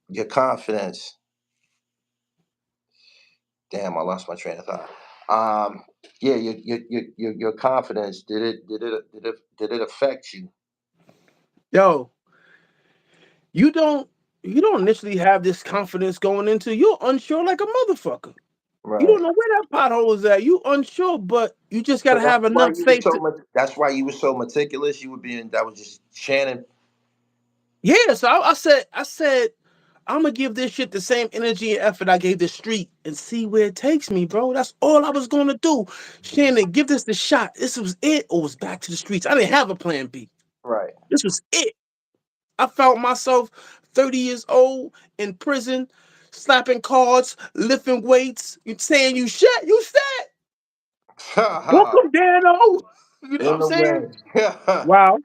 your confidence? Damn, I lost my train of thought. Um, yeah, your confidence. Did it affect you? Yo, you don't you don't initially have this confidence going into you're unsure like a motherfucker. You Right. don't know where that pothole is at. You unsure, but you just So gotta that's have why enough you were faith so to. much. That's why you were so meticulous. You were being. That was just Shannon. Yeah, so I said, I'm gonna give this shit the same energy and effort I gave the street and see where it takes me, bro. That's all I was gonna do. Shannon, give this the shot. This was it, or was back to the streets. I didn't have a plan B. Right. This was it. I found myself 30 years old in prison, slapping cards, lifting weights, you saying you shit, you said, welcome, Dano. You know what In I'm the saying? way. Yeah. Wow.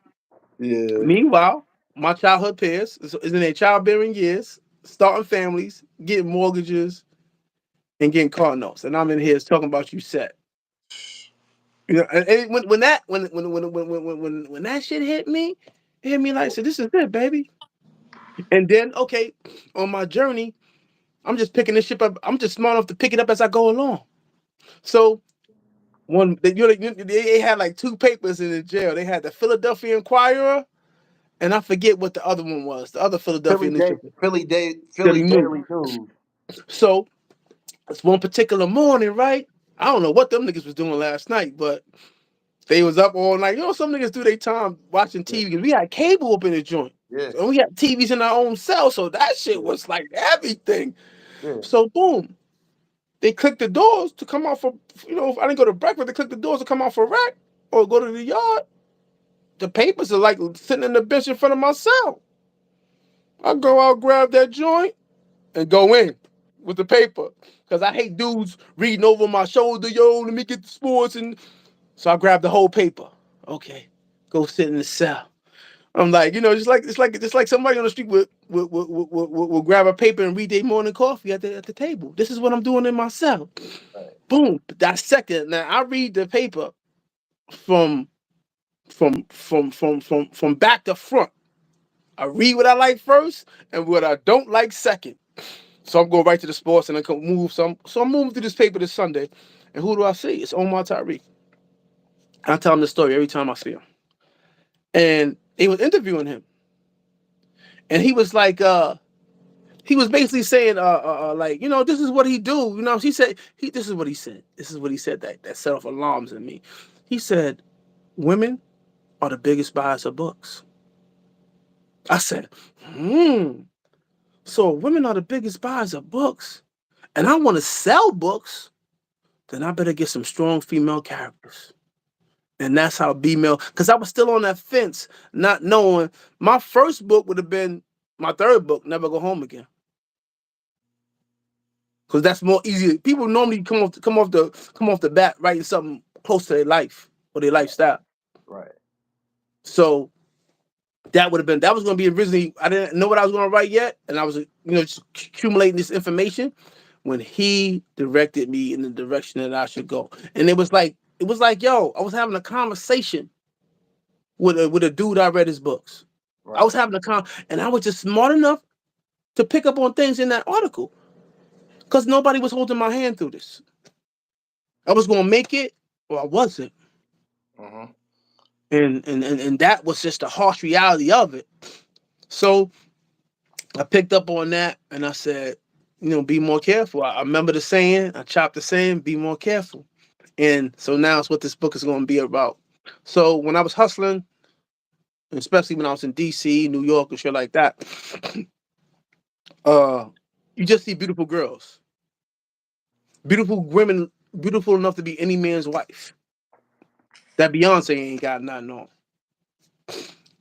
Yeah. Meanwhile, my childhood peers is in their childbearing years, starting families, getting mortgages, and getting car notes. And I'm in here talking about you set. You know, and when that shit hit me, it hit me like, so this is it, baby. And then, okay, on my journey, I'm just picking this shit up. I'm just smart enough to pick it up as I go along. So they had like two papers in the jail. They had the Philadelphia Inquirer, and I forget what the other one was. The other Philadelphia newspaper, Philly Daily News. Daily News. So it's one particular morning, right? I don't know what them niggas was doing last night, but they was up all night. You know, some niggas do their time watching Yeah. TV because we had cable up in the joint. Yeah. So we had TVs in our own cell. So that shit Yeah. was like everything. Yeah. So boom. They clicked the doors to come out for, if I didn't go to breakfast, they clicked the doors to come out for rec or go to the yard. The papers are like sitting in the bench in front of my cell. I go out, grab that joint, and go in with the paper. Because I hate dudes reading over my shoulder, yo, let me get the sports. And so I grabbed the whole paper. Okay, go sit in the cell. I'm like, just like somebody on the street will grab a paper and read their morning coffee at the table. This is what I'm doing in my cell. Right. Boom, dissect it. Now I read the paper from from back to front. I read what I like first and what I don't like second. So I'm going right to the sports and I can move. So I'm moving through this paper this Sunday, and who do I see? It's Omar Tyree. I tell him the story every time I see him, and they was interviewing him, and he was like, he was basically saying, like, this is what he do. She said, this is what he said. This is what he said that set off alarms in me. He said, women are the biggest buyers of books. I said, so women are the biggest buyers of books, and I want to sell books, then I better get some strong female characters. And that's how B-Mail, because I was still on that fence, not knowing my first book would have been my third book, Never Go Home Again. Because that's more easy. People normally come off the bat writing something close to their life or their lifestyle. Right. So that was going to be originally. I didn't know what I was going to write yet, and I was just accumulating this information when he directed me in the direction that I should go. And it was like, yo, I was having a conversation with a dude I read his books. Right. I was having and I was just smart enough to pick up on things in that article. Because nobody was holding my hand through this. I was going to make it, or I wasn't. Mm-hmm. And that was just the harsh reality of it. So I picked up on that, and I said, be more careful. I remember the saying, I chopped the saying, be more careful. And so now it's what this book is going to be about. So when I was hustling, especially when I was in D.C., New York, and shit like that, you just see beautiful girls. Beautiful women, beautiful enough to be any man's wife. That Beyonce ain't got nothing on.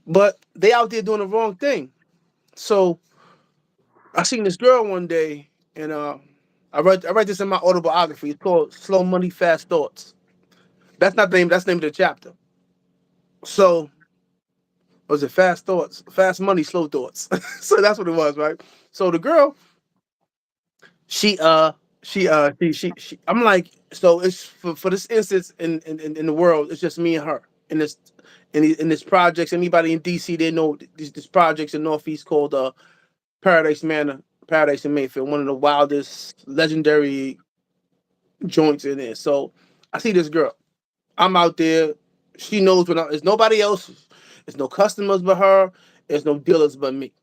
But they out there doing the wrong thing. So I seen this girl one day, and I write this in my autobiography. It's called Slow Money, Fast Thoughts. That's not the name, that's the name of the chapter. So was it Fast Thoughts? Fast Money, Slow Thoughts. So that's what it was, right? So the girl, she I'm like, so it's for this instance in the world, it's just me and her in this projects. Anybody in DC, they know this projects in Northeast called Paradise Manor, Paradise in Mayfield, one of the wildest legendary joints in there. So I see this girl, I'm out there, she knows when there's nobody else, there's no customers but her, there's no dealers but me.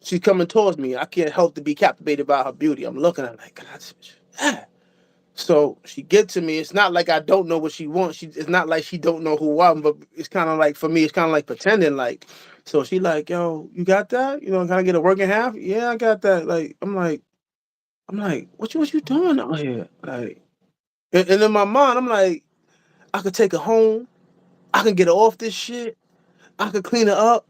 She's coming towards me. I can't help to be captivated by her beauty. I'm looking at her like, God. So she gets to me. It's not like I don't know what she wants. It's not like she don't know who I am, but it's kind of like, for me, it's kind of like pretending like. So she like, yo, you got that? Can I get a working half? Yeah, I got that. Like, I'm like, what you doing out here? Like, and in my mind, I'm like, I could take her home. I can get her off this shit. I could clean her up.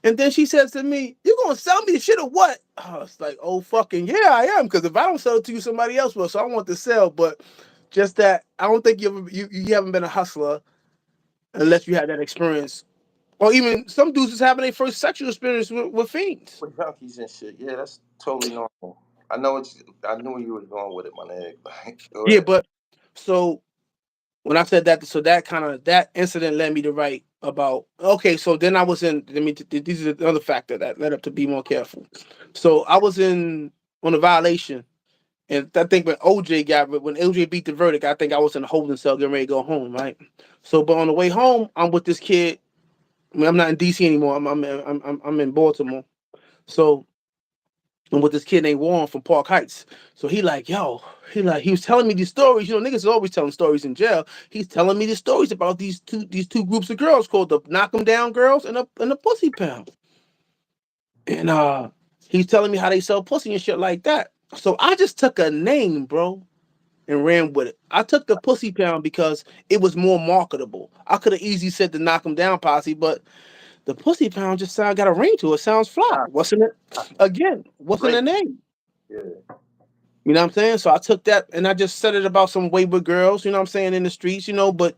And then she says to me, "You gonna sell me the shit or what?" Oh, it's like, oh fucking yeah, I am. Because if I don't sell it to you, somebody else will. So I want to sell, but just that I don't think you haven't been a hustler unless you had that experience, or even some dudes is having their first sexual experience with fiends, with junkies and shit. Yeah, that's totally normal. I knew where you were going with it, my nigga. Go yeah. ahead. But so when I said that, so that incident led me to write about. Okay, so then I was in. I mean, these are another factor that led up to be more careful. So I was on a violation. And I think when OJ beat the verdict, I think I was in a holding cell getting ready to go home, right? So, but on the way home, I'm with this kid. I mean, I'm not in DC anymore. I'm in Baltimore. So I'm with this kid named Warren from Park Heights. So he was telling me these stories. Niggas are always telling stories in jail. He's telling me the stories about these two groups of girls called the Knock 'em Down girls and the Pussy Pound. And he's telling me how they sell pussy and shit like that. So I just took a name, bro, and ran with it. I took the Pussy Pound because it was more marketable. I could have easily said the Knock 'em Down posse, but the Pussy Pound just got a ring to it. Sounds fly. What's in it? Again, what's in the name? Yeah. You know what I'm saying? So I took that and I just said it about some wayward girls, you know what I'm saying, in the streets, but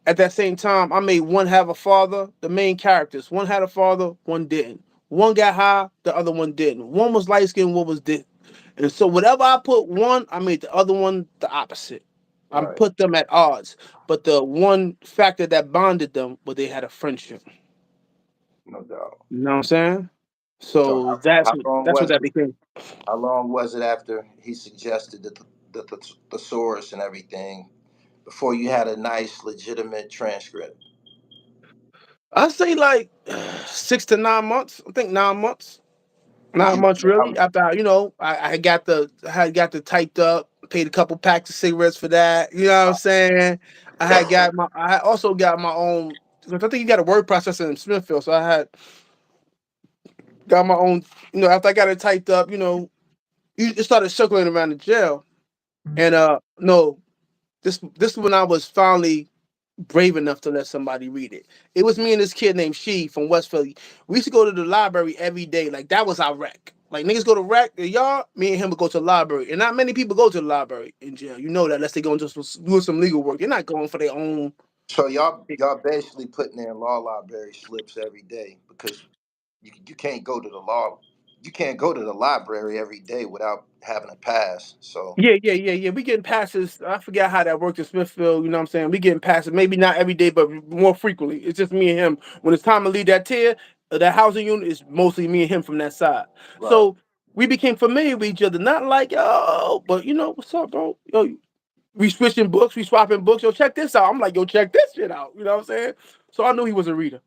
at that same time, I made one have a father, the main characters. One had a father, one didn't. One got high, the other one didn't. One was light skinned, one was didn't. And so whatever I put one, I made the other one the opposite. I put them at odds. But the one factor that bonded them was they had a friendship. No doubt. You know what I'm saying? So that's what that became. How long was it after he suggested the thesaurus and everything before you had a nice, legitimate transcript? I say like 6 to 9 months. I think 9 months. Did Not you? much really. After I had got the typed up, paid a couple packs of cigarettes for that. You know what I'm saying? I had also got my own. 'Cause I think you got a word processor in Smithfield, so I had got my own. After I got it typed up, it started circulating around the jail, and no, this is when I was finally brave enough to let somebody read it. It was me and this kid named from West Philly. We used to go to the library every day. Like that was our rec. Like niggas go to rec, y'all, me and him would go to the library. And not many people go to the library in jail. You know that unless they go into doing some legal work. They're not going for their own. So y'all basically putting in law library slips every day because you can't go to the law. You can't go to the library every day without having a pass. So Yeah. We getting passes. I forgot how that worked in Smithfield. You know what I'm saying? We getting passes. Maybe not every day, but more frequently. It's just me and him. When it's time to leave that tier, that housing unit is mostly me and him from that side. right, So we became familiar with each other. Not like, yo, but what's up, bro? Yo, we switching books, we swapping books. Yo, check this out. I'm like, yo, check this shit out. You know what I'm saying? So I knew he was a reader.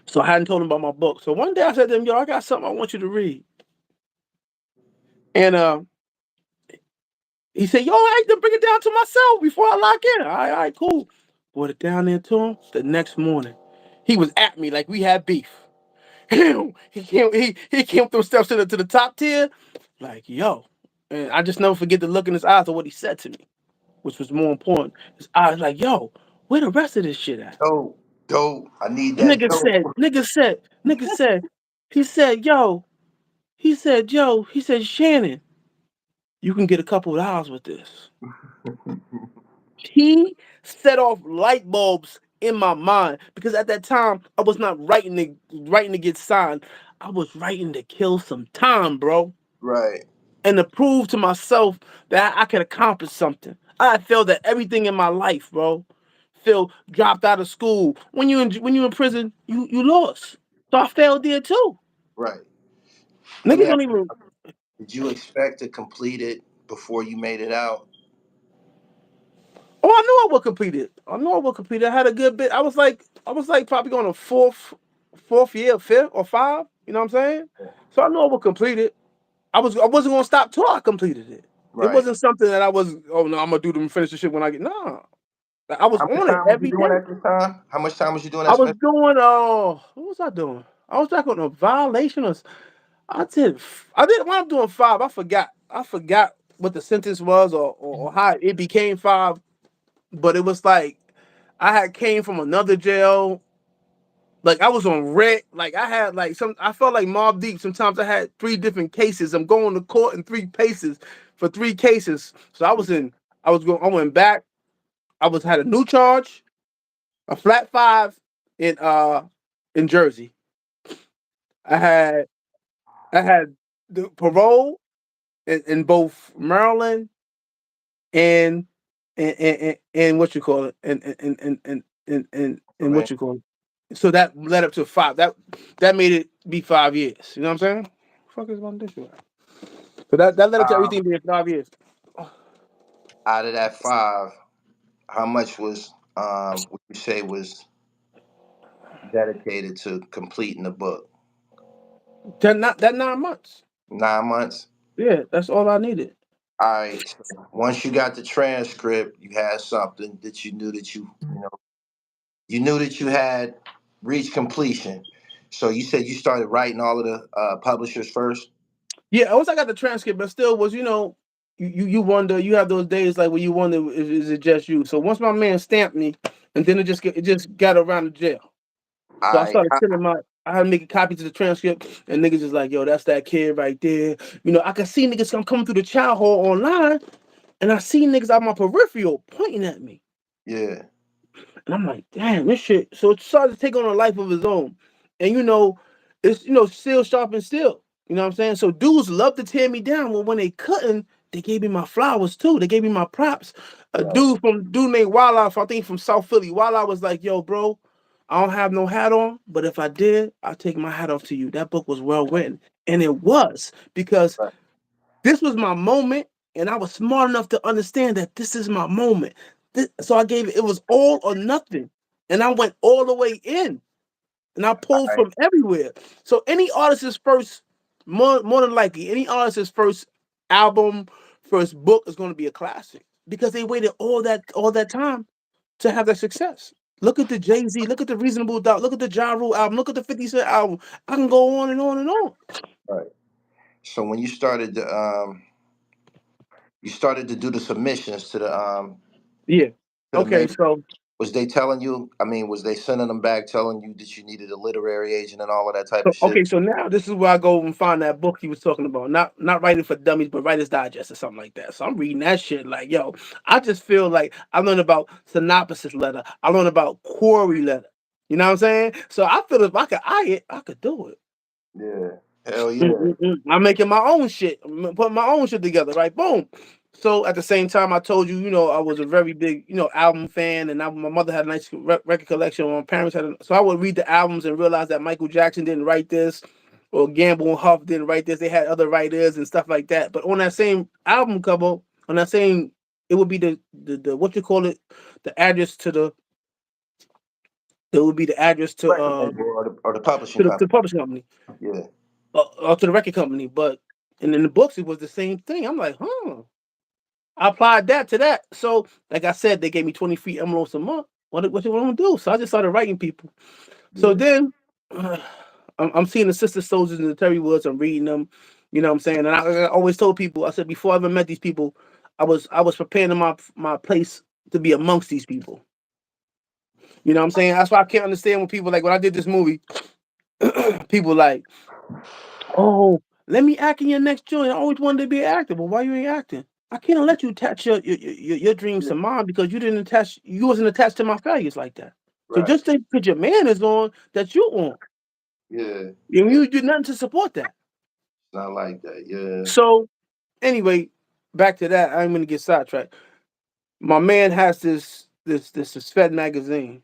So I hadn't told him about my book. So one day I said to him, yo, I got something I want you to read. And he said, yo, I had to bring it down to myself before I lock in. All right, cool. Brought it down there to him the next morning. He was at me like we had beef. He came up those steps to the top tier, like, yo. And I just never forget the look in his eyes of what he said to me, which was more important. His eyes like, yo, where the rest of this shit at? dope, dope. I need that Nigga dope. said, nigga said, he said, yo, he said, Shannon, you can get a couple of hours with this. He set off light bulbs in my mind because at that time I was not writing to get signed. I was writing to kill some time, bro, Right, and to prove to myself that I could accomplish something. I felt that everything in my life, bro. Phil dropped out of school. When you in prison, you lost. So I failed there too. right. Let me Niggas ask don't you, even. did you expect to complete it before you made it out? Oh, I knew I would complete it. I knew I would complete it. I had a good bit. I was like probably going to fourth year, fifth or five. You know what I'm saying? So I knew I would complete it. I wasn't gonna stop till I completed it. It Right. wasn't something that I was. Oh no, I'm gonna do them finish the shit when I get. Nah, I was How much on it time was you every doing day. at this time? How much time was you doing I at was Smith? doing. What was I doing? I was back on a violation. I did. I did. When I'm doing five, I forgot. I forgot what the sentence was or how it became five. But it was like I had came from another jail. Like I was on red. Like I had like some. I felt like Mob Deep. Sometimes I had three different cases. I'm going to court in three paces for three cases. So I was in. I was going. I went back. I was had a new charge, a flat five in Jersey. I had I had the parole in both Maryland and and what you call it and Man, what you call it. So that led up to five. That made it be 5 years. You know what I'm saying? Fuck is my dish at? So that led up to um, everything being 5 years. out of that five, how much was would you say was dedicated to completing the book? That 9 months. 9 months. Yeah, that's all I needed. All right. So once you got the transcript, you had something that you knew that you knew that you had reached completion. So you said you started writing all of the publishers first. Yeah, once I got the transcript, but still was you wonder you have those days like where you wonder if is it just you. So once my man stamped me, and then it just got around the jail. So I I started sending I had making copies of the transcript, and niggas is like, yo, that's that kid right there. I could see niggas coming through the child hall online, and I see niggas out my peripheral pointing at me. yeah, And I'm like, damn, this shit. So it started to take on a life of its own. And it's still sharp and still. You know what I'm saying? So dudes love to tear me down. Well, when they couldn't, they gave me my flowers too. They gave me my props. A right, dude named Walla, I think from South Philly. Walla was like, yo, bro, I don't have no hat on, but if I did, I'll take my hat off to you. That book was well written. And it was because right, this was my moment, and I was smart enough to understand that this is my moment. So I gave it was all or nothing, and I went all the way in. and I pulled Right. from everywhere. So any artist's first, more than likely, any artist's first album, first book is going to be a classic because they waited all that time to have that success. Look at the Jay-Z, look at the Reasonable Doubt, look at the THRU album, look at the 50 Cent album. I can go on and on and on. Right. So when you started to do the submissions Yeah. to the Okay, main, so was they telling you? I mean, was they sending them back telling you that you needed a literary agent and all of that type So of shit? okay, so now this is where I go and find that book he was talking about. Not writing for dummies, but Writer's Digest or something like that. So I'm reading that shit like, yo, I just feel like I learned about synopsis letter. I learned about query letter. You know what I'm saying? So I feel if I could eye it, I could do it. Yeah. Hell yeah. I'm making my own shit, putting my own shit together, right? Boom. So at the same time, I told you, I was a very big, album fan, and my mother had a nice record collection. My parents had, so I would read the albums and realize that Michael Jackson didn't write this, or Gamble and Huff didn't write this. They had other writers and stuff like that. But on that same album cover, on that same, it would be the what you call it, the address to the, it would be the address Record label or the publishing to the company. publishing company. Yeah. Or to the record company, but and in the books it was the same thing. I'm like, huh. I applied that to that. So, like I said, they gave me 20 free envelopes a month. What you want to do? So I just started writing people. So Yeah. then I'm seeing the Sister Soldiers and the Terry Woods. I'm reading them. You know what I'm saying? And I always told people, I said before I ever met these people, I was preparing my place to be amongst these people. You know what I'm saying? That's why I can't understand when people like when I did this movie, people like, oh, let me act in your next joint. I always wanted to be an actor, but why you ain't acting? I can't let you attach your dreams Yeah. to mine because you wasn't attached to my failures like that. So Right. just think because your man is on that you on. Yeah. And Yeah. you do nothing to support that. Not like that. Yeah. So anyway, back to that. I'm gonna get sidetracked. My man has this Fed magazine.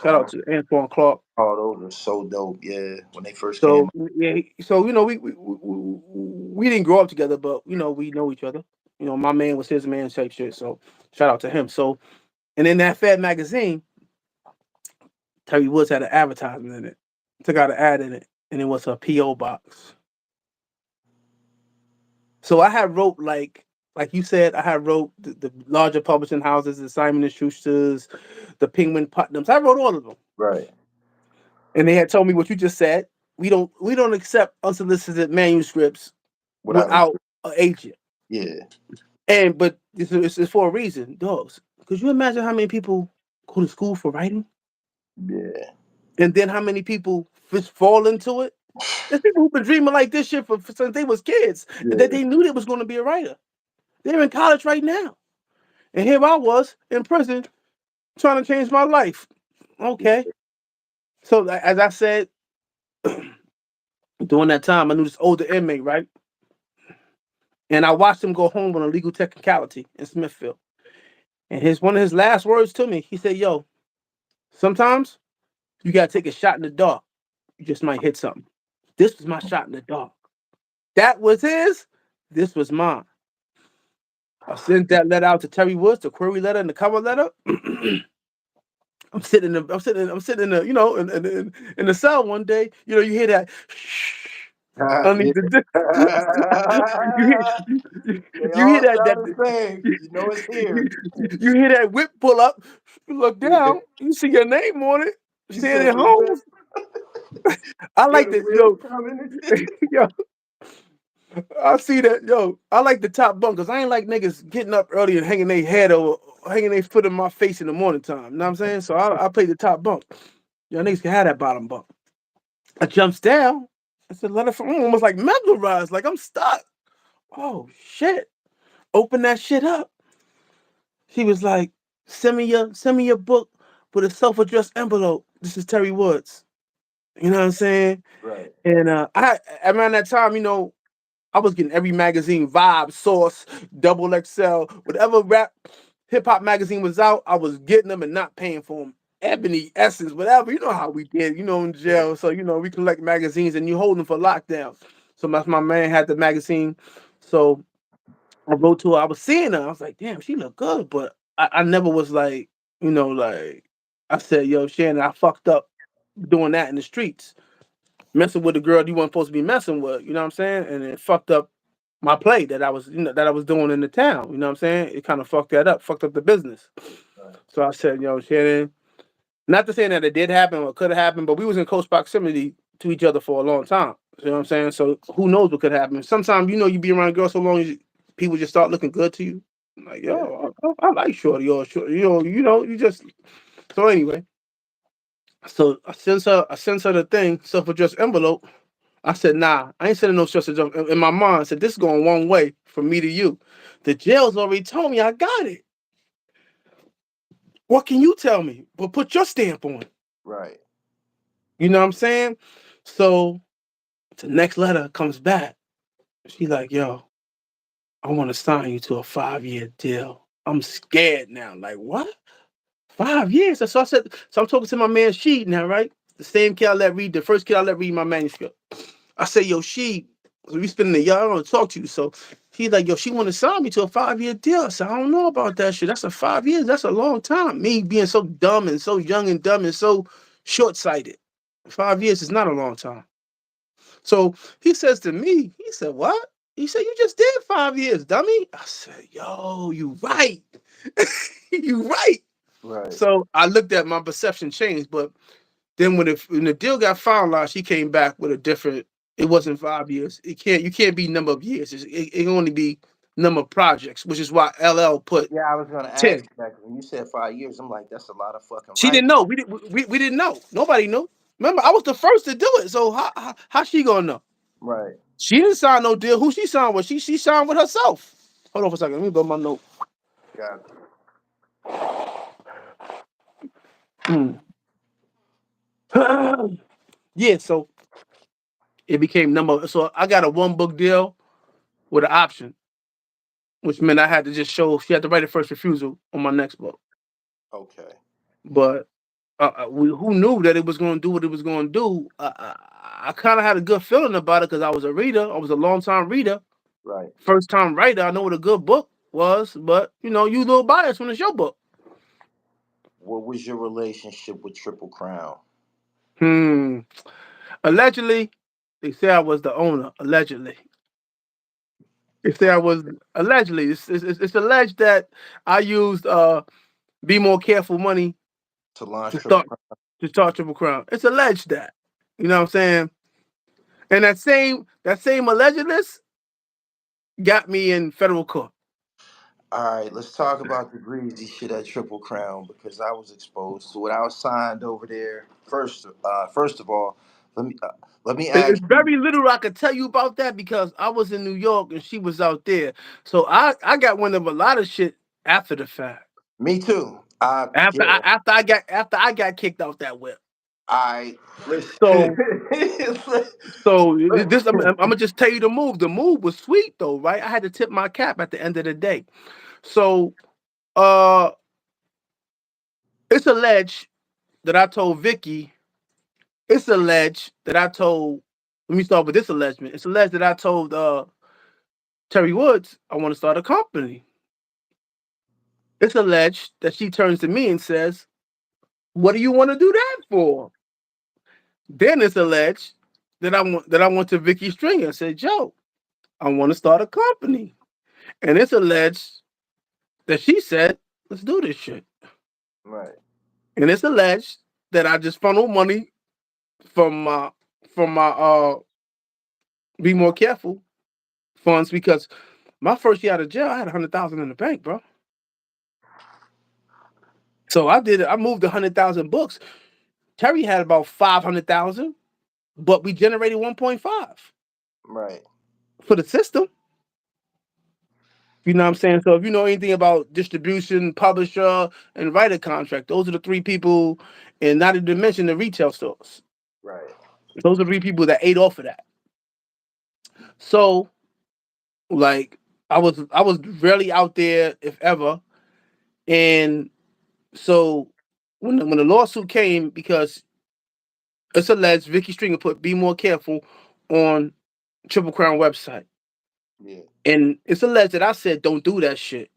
Shout out to Antoine Clark. Oh, those are so dope. Yeah. When they first came So out. yeah, so we didn't grow up together, but we know each other. My man was his man type shit. So shout out to him. So and in that Fed magazine, Terry Woods had an advertisement in it. Took out an ad in it, and it was a PO box. So I had wrote like you said, I had wrote the larger publishing houses, the Simon and Schuster's, the Penguin Putnams. I wrote all of them, Right. and they had told me what you just said. We don't accept unsolicited manuscripts Without a without an agent. yeah. But it's for a reason, dogs. Could you imagine how many people go to school for writing, Yeah. and then how many people just fall into it? There's people who've been dreaming like this shit since they was kids, and that Yeah. they knew they was going to be a writer. They're in college right now, and here I was in prison trying to change my life. Okay, so as I said, during that time, I knew this older inmate, right? And I watched him go home on a legal technicality in Smithfield. And one of his last words to me, he said, "Yo, sometimes you gotta take a shot in the dark. You just might hit something. This was my shot in the dark. That was his. This was mine. I sent that letter out to Terry Woods, the query letter and the cover letter. I'm sitting in the, in the cell one day. You hear that Yeah. underneath the you hear They you hear all that sound the same. You know it's here. you hear that whip pull up. You look Yeah. down, you see your name on it, You said Shannon the whip. Holmes. I Hear like the that, whip yo. coming and shit. Yo, I see that, yo. I like the top bunk because I ain't like niggas getting up early and hanging their head over, hanging their foot in my face in the morning time. You know what I'm saying? So I play the top bunk. Y'all niggas can have that bottom bunk. I jumps down. I said, let it from almost like memorized, like I'm stuck. Oh shit. Open that shit up. He was like, send me your book with a self-addressed envelope. This is Terry Woods. You know what I'm saying? Right. And I around that time, I was getting every magazine, Vibe, Source, Double XL, whatever rap hip hop magazine was out, I was getting them and not paying for them. Ebony, Essence, whatever. You know how we did, in Yeah. jail. So, we collect magazines and you hold them for lockdown. So my man had the magazine. So I wrote to her. I was seeing her. I was like, damn, she look good. But I never was like, like, I said, yo, Shannon, I fucked up. doing that in the streets, messing with a girl you weren't supposed to be messing with. You know what I'm saying? And it fucked up my play that I was, that I was doing in the town. You know what I'm saying? It kind of fucked up the business. Right. So I said, Shannon, not to say that it did happen or could have happened, but we was in close proximity to each other for a long time. You know what I'm saying? So who knows what could happen? Sometimes you be around girls so long, people just start looking good to you. Like, Yeah. I like Shorty, or Shorty, you just. So anyway, so I sent her the thing, self-addressed envelope. I said, nah, I ain't sending no self-addressed. In my mind, I said, this is going one way from me to you. The jails already told me I got it. What can you tell me? But put your stamp on it. Right. You know what I'm saying? So the next letter comes back. She's like, yo, I want to sign you to a 5-year deal. I'm scared now. Like, what? 5 years? So I said, so I'm talking to my man Sheed now, right? The same kid I let read, the first kid I let read my manuscript. I said, yo, Sheed, we spending the year, I want to talk to you. So he's like, yo, she want to sign me to a 5-year deal. I said, I don't know about that shit. That's 5 years. That's a long time. Me being so dumb and so young and dumb and so short-sighted. 5 years is not a long time. So he says to me, he said, what? He said, you just did 5 years, dummy. I said, yo, you right. You right. Right. So I looked at my perception changed, but then when the deal got finalized, she came back with a different. It wasn't 5 years. You can't be number of years. It can only be number of projects, which is why LL put Yeah, I was gonna ask 10. you that 'cause when you said 5 years, I'm like, that's a lot of fucking She writing. didn't know. We didn't know. Nobody knew. Remember, I was the first to do it. So how she gonna know? Right. She didn't sign no deal. Who she signed with? She signed with herself. Hold on for a second. Let me go my note. Got Hmm. Yeah, so it became number. So I got a 1 book deal with an option, which meant I had to just show she had to write a first refusal on my next book. okay. But who knew that it was going to do what it was going to do? I kind of had a good feeling about it because I was a reader. I was a long time reader, Right. first time writer. I know what a good book was, but you a little biased when it's your book. What was your relationship with Triple Crown? Hmm. Allegedly, they say I was the owner. Allegedly, they say I was allegedly. It's alleged that I used be more careful money To launch to Triple start Crown? Triple Crown. It's alleged that. You know what I'm saying? And that same allegedness got me in federal court. All right, let's talk about the greasy shit at Triple Crown because I was exposed to it. I was signed over there. First of all, let me uh, let me It's ask you. very little I could tell you about that because I was in New York and she was out there. So I got wind of a lot of shit after the fact. Me too. Yeah. After I got kicked out that whip. I listen. So this I'm gonna just tell you the move. The move was sweet though, right? I had to tip my cap at the end of the day. So uh it's alleged that I told Vickie. It's alleged that I told. Let me start with this allegement. It's alleged that I told Terry Woods I want to start a company. It's alleged that she turns to me and says, "What do you want to do that for?" Then it's alleged that I went to Vickie Stringer and said, "Joe, I want to start a company." And it's alleged that she said, "Let's do this shit." Right. And it's alleged that I just funneled money from my be more careful funds because my first year out of jail, I had 100,000 in the bank, bro. So I did it. I moved 100,000 books. Terry had about 500,000, but we generated 1.5 Right. for the system. You know what I'm saying? So if you know anything about distribution, publisher, and writer contract, those are the three people, and not to mention the retail stores. Right. Those are the three people that ate off of that. So like I was rarely out there, if ever. And so when the lawsuit came, because it's alleged Vickie Stringer put "Be More Careful" on Triple Crown website, Yeah. and it's alleged that I said don't do that shit.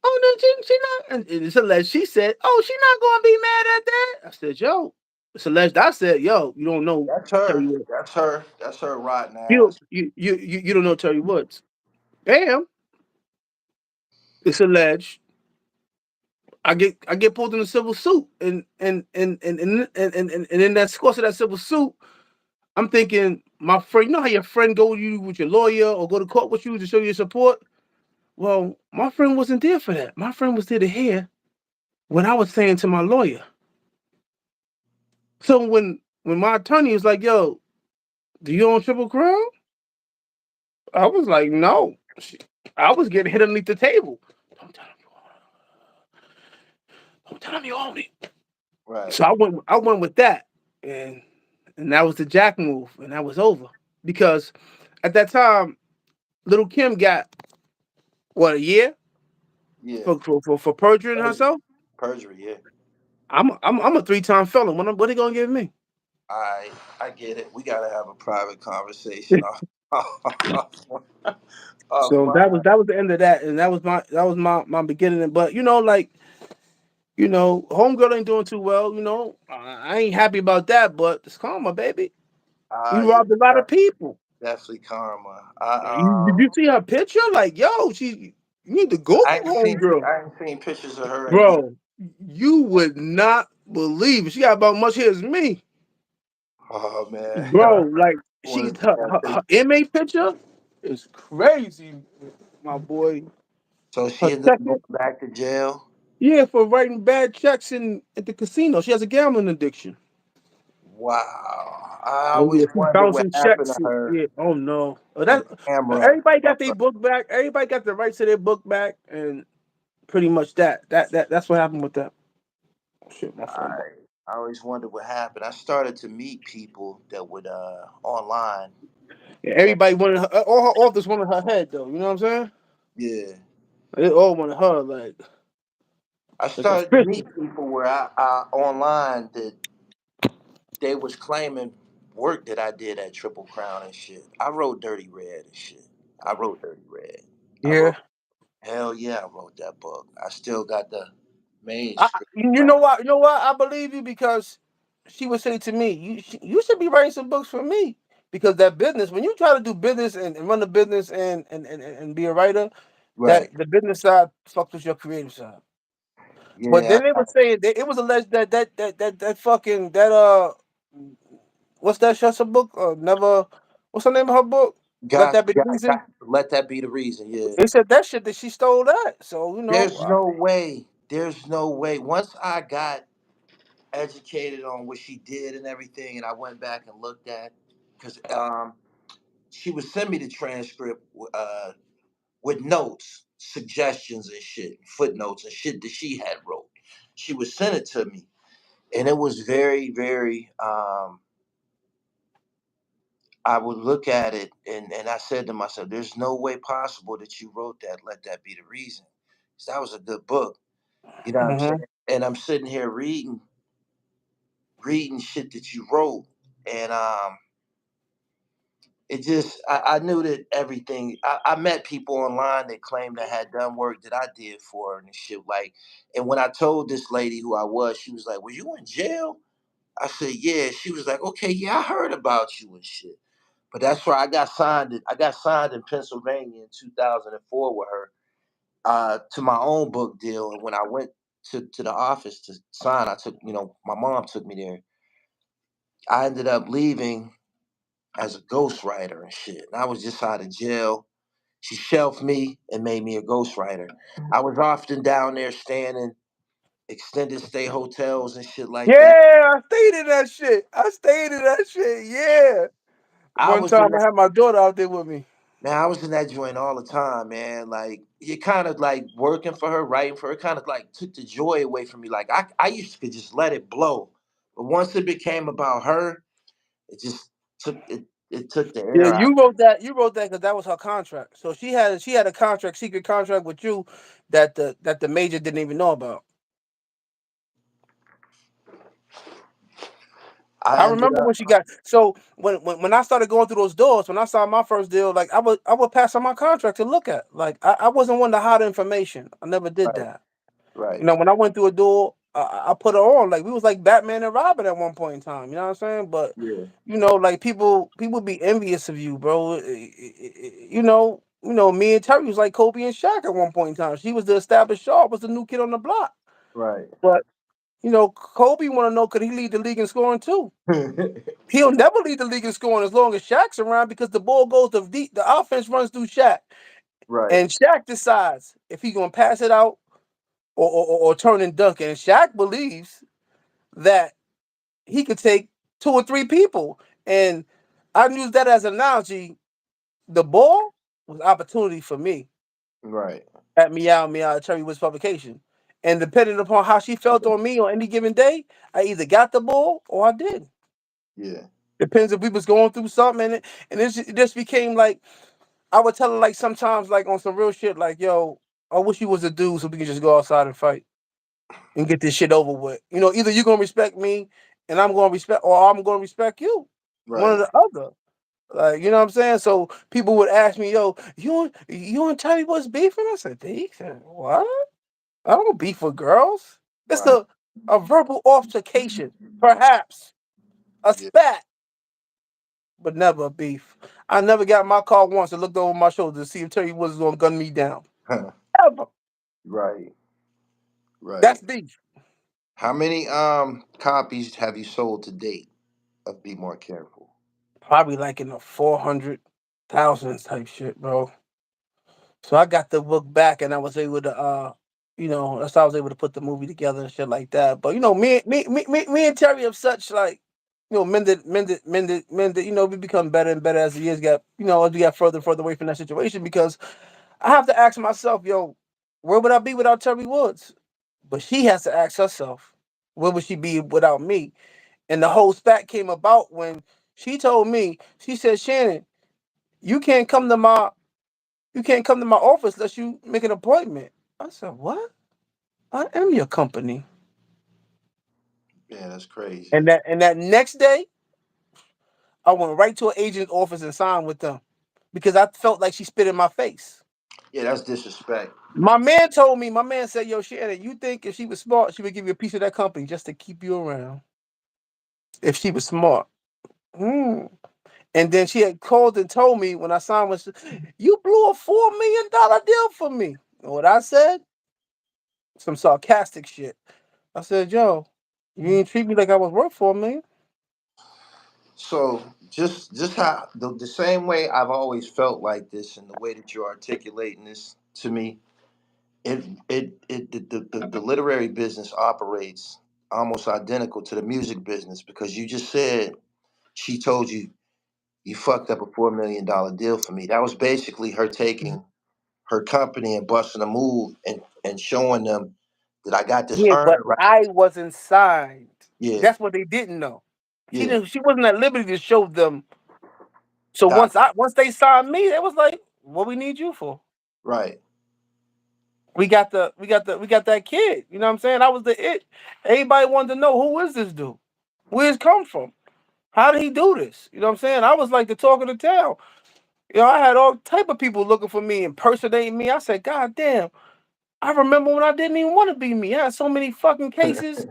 Oh no, she not. And it's alleged she said, "Oh, she not gonna be mad at that." I said, "Yo." It's alleged. I said, yo, you don't know That's her. Terry Woods. That's her. That's her rotten You ass. you don't know Terry Woods. Damn, it's alleged. I get pulled in a civil suit, and in that course of that civil suit, I'm thinking my friend. You know how your friend go to you with your lawyer or go to court with you to show your support. Well, my friend wasn't there for that. My friend was there to hear what I was saying to my lawyer. So when my attorney was like, "Yo, do you own Triple Crown?" I was like, "No." I was getting hit underneath the table. Don't tell him you own it. Don't tell him you own it. Right. So I went with that, and that was the Jack move, and that was over because at that time, Little Kim got what, a year Yeah. for perjuring Perjury. herself. Perjury. Yeah. I'm a 3-time felon. What are they gonna give me? I get it. We gotta have a private conversation So that was offline. that was the end of that, and that was my beginning. But like homegirl ain't doing too well. I ain't happy about that, but it's karma, baby. We Yeah, robbed a lot of that's people. definitely karma. Did you see her picture? Like, yo, you need to Google homegirl, I ain't seen pictures of her in years. bro. You would not believe it. She got about much hair as me, Oh man, bro. Like, I want to see that her picture. MA picture is crazy, my boy. So Her she ended up second, going back to jail. yeah, for writing bad checks at the casino. She has a gambling addiction. Wow, I Oh always yeah, she wonder what bouncing happened checks. to her Yeah. Oh no. on That camera. everybody got their book back. Everybody got the rights to their book back, and pretty much that's what happened with that. Oh, shit, my phone. I always wonder what happened. I started to meet people that would online. Yeah, And everybody wanted her. All her authors wanted her head, though. You know what I'm saying? yeah, They all wanted her, I like started to official. meet people where I online that they was claiming work that I did at Triple Crown and shit. I wrote Dirty Red and shit. I wrote Dirty Red. I Yeah. wrote Hell yeah, I wrote that book. I still got the I, manuscript you know from what? You know what? I believe you because she would say to me, "You should be writing some books for me." Because that business, when you try to do business and run a business and be a writer, that right. the business side fucks with your creative side. But Yeah, then they were saying it was alleged that fucking what's that Shut's book? Never. What's the name of her book? Let that be the reason. let that be the reason. Yeah. They said that shit that she stole that. So There's no way. There's no way. Once I got educated on what she did and everything, and I went back and looked at, because she would send me the transcript with notes, suggestions and shit, footnotes and shit that she had wrote. She would send it to me, and it was very, very. I would look at it, and I said to myself, "There's no way possible that you wrote that. Let that be the reason." 'Cause that was a good book. You know what I'm uh saying? And I'm sitting here reading shit that you wrote, and it just I knew that everything. I met people online that claimed I had done work that I did for her and shit. Like, and when I told this lady who I was, she was like, "Was you in jail?" I said, "Yeah." She was like, "Okay, yeah, I heard about you and shit." But that's where I got signed. I got signed in Pennsylvania in 2004 with her to my own book deal. And when I went to the office to sign, I took, my mom took me there. I ended up leaving as a ghostwriter and shit. And I was just out of jail. She shelved me and made me a ghostwriter. I was often down there staying in extended stay hotels and shit like that. Yeah, I stayed in that shit. I stayed in that shit. Yeah. I One was in time I that had my daughter out there with me. man, I was in that joint all the time, man. Like you kind of like working for her, writing for her, kind of like took the joy away from me. Like I used to could just let it blow. But once it became about her, it just it took the Yeah, air out. you wrote that. You wrote that because that was her contract. So she had a contract, secret contract with you that the major didn't even know about. I I ended remember when she up got so when I started going through those doors, when I saw my first deal, like I would pass on my contract to look at. Like I wasn't one to hide information. I never did right, that. right. When I went through a door, I put her on. Like we was like Batman and Robin at one point in time. You know what I'm saying? But Yeah. like people be envious of you, bro. Me and Terry was like Kobe and Shaq at one point in time. She was the established star, I was the new kid on the block. Right. But Kobe want to know, could he lead the league in scoring too? He'll never lead the league in scoring as long as Shaq's around, because the ball goes to deep. The offense runs through Shaq, Right. and Shaq decides if he's gonna pass it out or turn and dunk it. And Shaq believes that he could take two or three people. And I use that as an analogy. The ball was opportunity for me Right. at Meow Meow Cherry Woods publication. And depending upon how she felt on me on any given day, I either got the ball or I didn't. Yeah. Depends if we was going through something, it just became like I would tell her like sometimes like on some real shit like, yo, I wish you was a dude so we could just go outside and fight and get this shit over with. Either you're gonna respect me and I'm gonna respect, or I'm gonna respect you. One or Right. the other. Like, you know what I'm saying? So people would ask me, yo, you and Teddy was beefing? I said, beef? What? I don't beef with girls. It's Right. a verbal altercation, perhaps. A Yeah. spat, but never a beef. I never got in my car once and looked over my shoulder to see if Terry was gonna gun me down. Ever. Right. Right. That's beef. How many copies have you sold to date of Be More Careful? Probably like in the 400,000 type shit, bro. So I got the book back, and I was able to, that's how I was able to put the movie together and shit like that. But me and Terry have such like, mended. We become better and better as the years got, as we got further and further away from that situation. Because I have to ask myself, yo, where would I be without Terry Woods? But she has to ask herself, where would she be without me? And the whole spat came about when she told me, she said, Shannon, you can't come to my you can't come to my office unless you make an appointment. I said, what? I am your company. Yeah, that's crazy. And that next day, I went right to an agent's office and signed with them because I felt like she spit in my face. Yeah, that's disrespect. My man said, yo, Shannon, you think if she was smart, she would give you a piece of that company just to keep you around? If she was smart. Hmm. And then she had called and told me when I signed with, you blew a $4 million deal for me. You know what I said? Some sarcastic shit. I said, yo, you didn't treat me like I was worth 4 million. So just how the same way I've always felt like this, and the way that you're articulating this to me, the literary business operates almost identical to the music business, because you just said she told you you fucked up a $4 million deal for me. That was basically her taking her company and busting a move and showing them that I got this Yeah, but earned right. I wasn't signed. Yeah, That's what they didn't know. She yeah, didn't. She wasn't at liberty to show them. So got once they signed me, it was like, what we need you for? right. We got that kid. You know what I'm saying? I was the it. Everybody wanted to know, who is this dude? Where's come from? How did he do this? You know what I'm saying? I was like the talk of the town. I had all type of people looking for me, impersonating me. I said, God damn, I remember when I didn't even want to be me. I had so many fucking cases.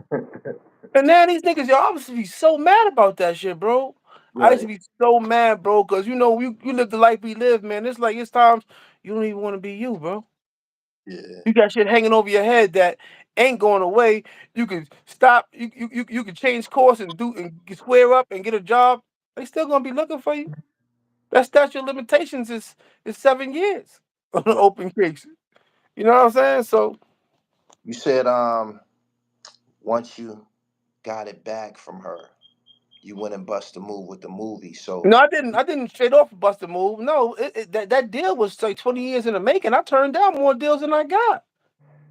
And now these niggas, yo, I used to be so mad about that shit, bro. I used to Right. be so mad, bro, because you live the life we live, man. It's like it's times you don't even want to be you, bro. Yeah. You got shit hanging over your head that ain't going away. You can stop. You can change course and square up and get a job. They still gonna be looking for you. That statute of limitations is 7 years on an Right. open case. You know what I'm saying? So You said once you got it back from her, you went and bust a move with the movie. So no, I didn't. I didn't straight off bust a move. No, that deal was like 20 years in the making. I turned down more deals than I got.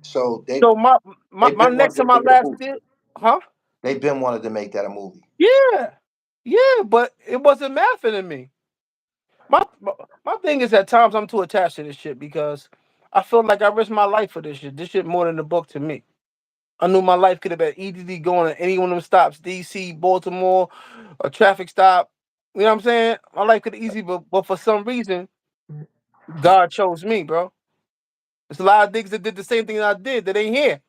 so So my my, they've my been next wanting to to my make it a last movie. deal, huh? They've been wanted to make that a movie. Yeah, yeah, but it wasn't mathing to me. My thing is at times I'm too attached to this shit because I feel like I risked my life for this shit. This shit more than the book to me. I knew my life could have been easily going at any one of them stops, DC, Baltimore, a traffic stop. You know what I'm saying? My life could have easy, but for some reason, God chose me, bro. There's a lot of niggas that did the same thing I did that ain't here.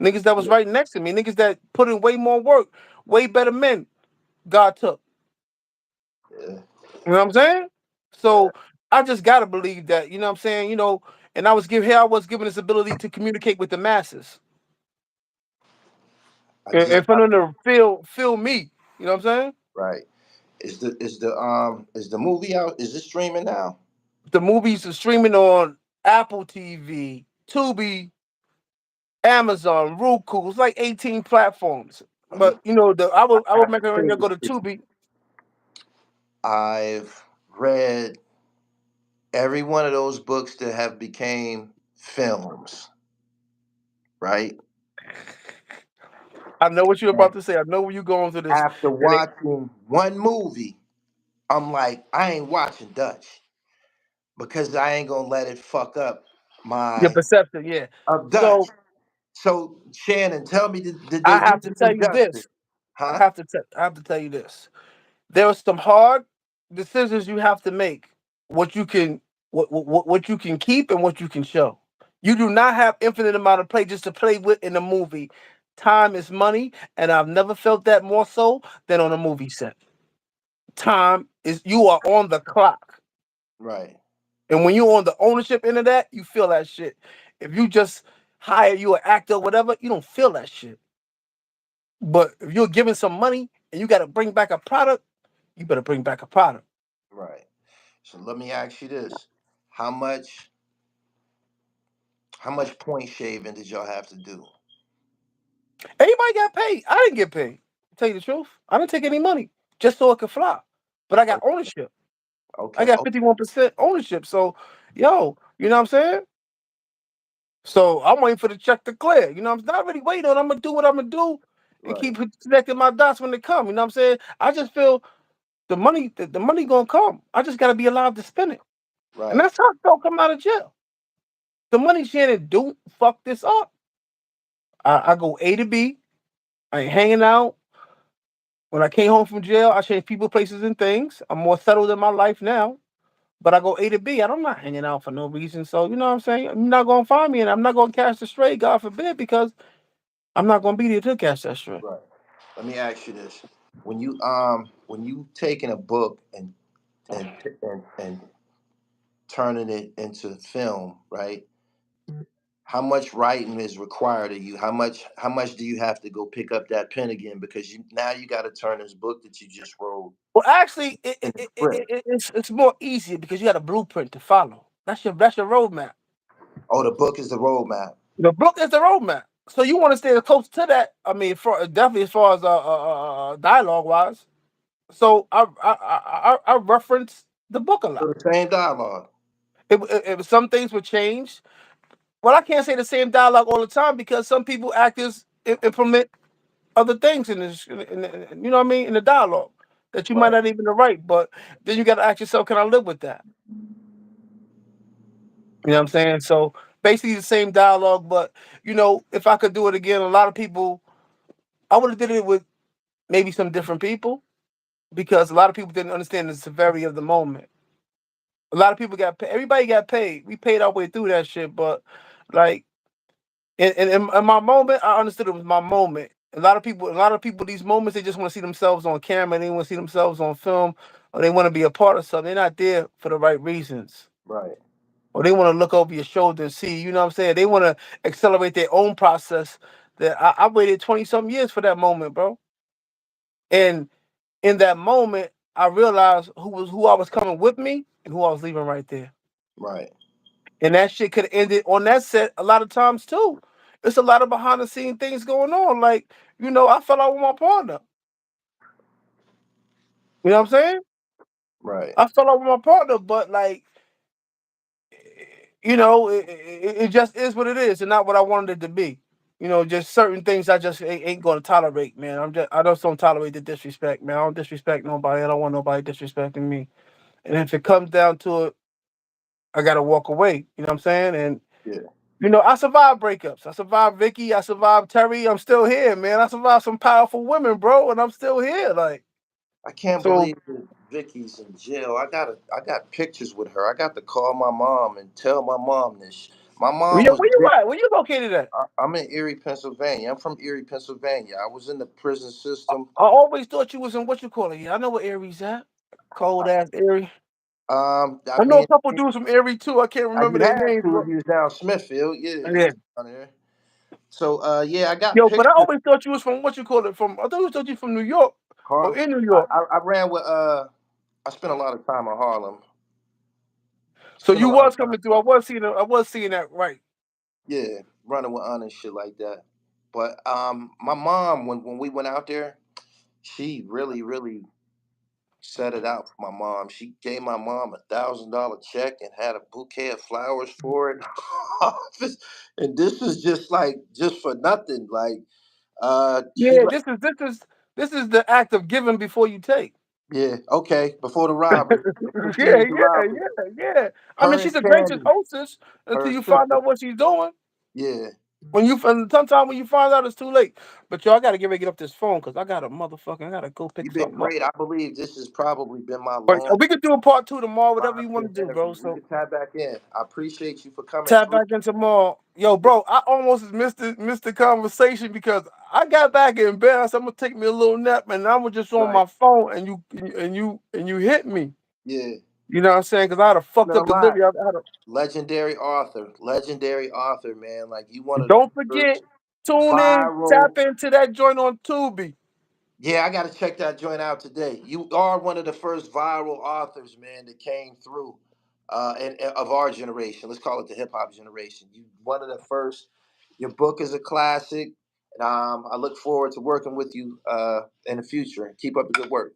Niggas that was right next to me, niggas that put in way more work, way better men. God took. Yeah. You know what I'm saying? Yeah. So I just gotta believe that. You know what I'm saying? And I was given this ability to communicate with the masses, I and, just and for them to feel me. You know what I'm saying? right. Is the movie out? Is it streaming now? The movies are streaming on Apple TV, Tubi, Amazon, Roku. It's like 18 platforms. But I would recommend you go to Tubi. I've read every one of those books that have became films, right? I know what you're And about to say. I know where you're going to this. after And it, watching one movie, I'm like, I ain't watching Dutch because I ain't gonna let it fuck up your my perception, yeah. of Dutch. So So Shannon, tell me, did I they do have to this tell in you justice? this. Huh? I have to tell you this. There are some hard decisions you have to make. What you can what you can keep and what you can show. You do not have infinite amount of play just to play with in a movie. Time is money, and I've never felt that more so than on a movie set. Time is you are on the clock. Right, And when you're on the ownership end of that, you feel that shit. If you just hire you an actor or whatever, you don't feel that shit. But if you're giving some money and you got to bring back a product, you better bring back a product. right. So let me ask you this: how much how much point shaving did y'all have to do? Everybody got paid. I didn't get paid. To tell you the truth, I didn't take any money just so it could fly. But I got Okay, ownership. I okay, got 51% ownership. So, yo, you know what I'm saying? So I'm waiting for the check to clear. I'm not really waiting on. I'm gonna do what I'm gonna do and right, keep connecting my dots when they come. You know what I'm saying? I just feel the money gonna come. I just gotta be alive to spend it. And right, that's how I felt coming out of jail. The money Shannon do fuck this up. I go A to B. I ain't hanging out. When I came home from jail, I changed people, places, and things. I'm more settled in my life now. But I go A to B. I'm not hanging out for no reason. So you know what I'm saying? You're not gonna find me, and I'm not gonna catch the stray, God forbid, because I'm not gonna be there to catch that stray. right. Let me ask you this: when you taking a book and turning it into film, right? How much writing is required of you? How much do you have to go pick up that pen again because you got to turn this book that you just wrote Well, actually, into script? it's more easier because you got a blueprint to follow. That's your roadmap. Oh, the book is the roadmap. The book is the roadmap. So you want to stay close to that. I mean, for definitely as far as dialogue wise. So I reference the book a So lot. the same dialogue. Some things would change. Well, I can't say the same dialogue all the time because some people actors implement other things in this. You know what I mean, in the dialogue that you might Right, not even write. But then you got to ask yourself, can I live with that? You know what I'm saying? So basically the same dialogue, but if I could do it again, a lot of people, I would have did it with maybe some different people because a lot of people didn't understand the severity of the moment. A lot of people got paid. Everybody got paid. We paid our way through that shit, but like in my moment, I understood it was my moment. A lot of people, these moments, they just want to see themselves on camera. They want to see themselves on film, or they want to be a part of something. They're not there for the right reasons. right, Or they want to look over your shoulder and see, you know what I'm saying? They want to accelerate their own process. That I waited 20 some years for that moment, bro. And in that moment, I realized who I was coming with me and who I was leaving right there. right, And that shit could have ended on that set a lot of times too. It's a lot of behind the scene things going on. Like, I fell out with my partner. You know what I'm saying? right, I fell out with my partner, but like, it just is what it is, and not what I wanted it to be. Just certain things I just ain't going to tolerate, man. I just don't tolerate the disrespect, man. I don't disrespect nobody. I don't want nobody disrespecting me. And if it comes down to it, I got to walk away. You know what I'm saying? And yeah. I survived breakups. I survived Vickie. I survived Terry. I'm still here, man. I survived some powerful women, bro, and I'm still here. Like, I can't so believe that Vickie's in jail. I got pictures with her. I got to call my mom and tell my mom this. My Where mom you, was where you big. at? Where you located at? I'm in Erie, Pennsylvania. I'm from Erie, Pennsylvania. I was in the prison system. I always thought you was in what you call it. Yeah, I know where Erie's at. Cold ass Erie. I I know a mean, couple dudes from Erie too. I can't remember you their had names, to but if you was down Smithfield. Yeah, you yeah. was down there. So, yeah, I got Yo, but I pictures. always thought you was from what you call it. From I thought you from New York or Harlem. in New York. I ran with. I spent a lot of time in Harlem. So Spent a you lot was of time. coming through. I was seeing that right. Yeah, running with and shit like that. But my mom, when we went out there, she really set it out for my mom. She gave my mom $1,000 check and had a bouquet of flowers for it. And this is just like just for nothing. Like she Yeah, this is the act of giving before you take. yeah, okay, before the robbery. Let's proceed Yeah, with the yeah, robbery. yeah, yeah. I mean, Her and she's a gracious Candy, hostess her until you find sister. out what she's doing. Yeah. And sometimes when you find out, it's too late. But yo, I gotta get up this phone because I gotta go pick You've been something up. great. I believe this has probably been my But longest we could do a part two tomorrow, whatever you want to live do, bro. interview. We So can tap back in. I appreciate you for coming tap through. back in tomorrow. Yo, Yeah, bro, I almost missed the conversation because I got back in bed. So I'm gonna take me a little nap, and I was just on right. my phone, and you hit me. Yeah. You know what I'm saying? Because I had a fucked Been a up lot. delivery. I had a, Legendary author, man. Like you one of the don't first forget, tune in, tap viral. into that joint on Tubi. Yeah, I got to check that joint out today. You are one of the first viral authors, man, that came through, and of our generation. Let's call it the hip hop generation. You one of the first. Your book is a classic, and I look forward to working with you in the future. And keep up the good work.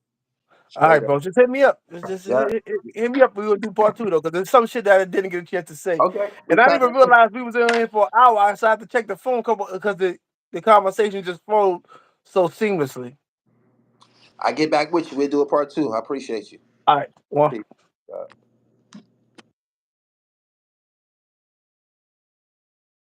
All Straight right, up. bro. Just hit me up. Just Yeah. hit me up. We will do part two though, because there's some shit that I didn't get a chance to say, Okay. We and I didn't tap even back in. realize we was in here for an hour. So I had to check the phone couple because the conversation just flowed so seamlessly. I get back with you. We'll do a part two. I appreciate you. All right, well. Peace.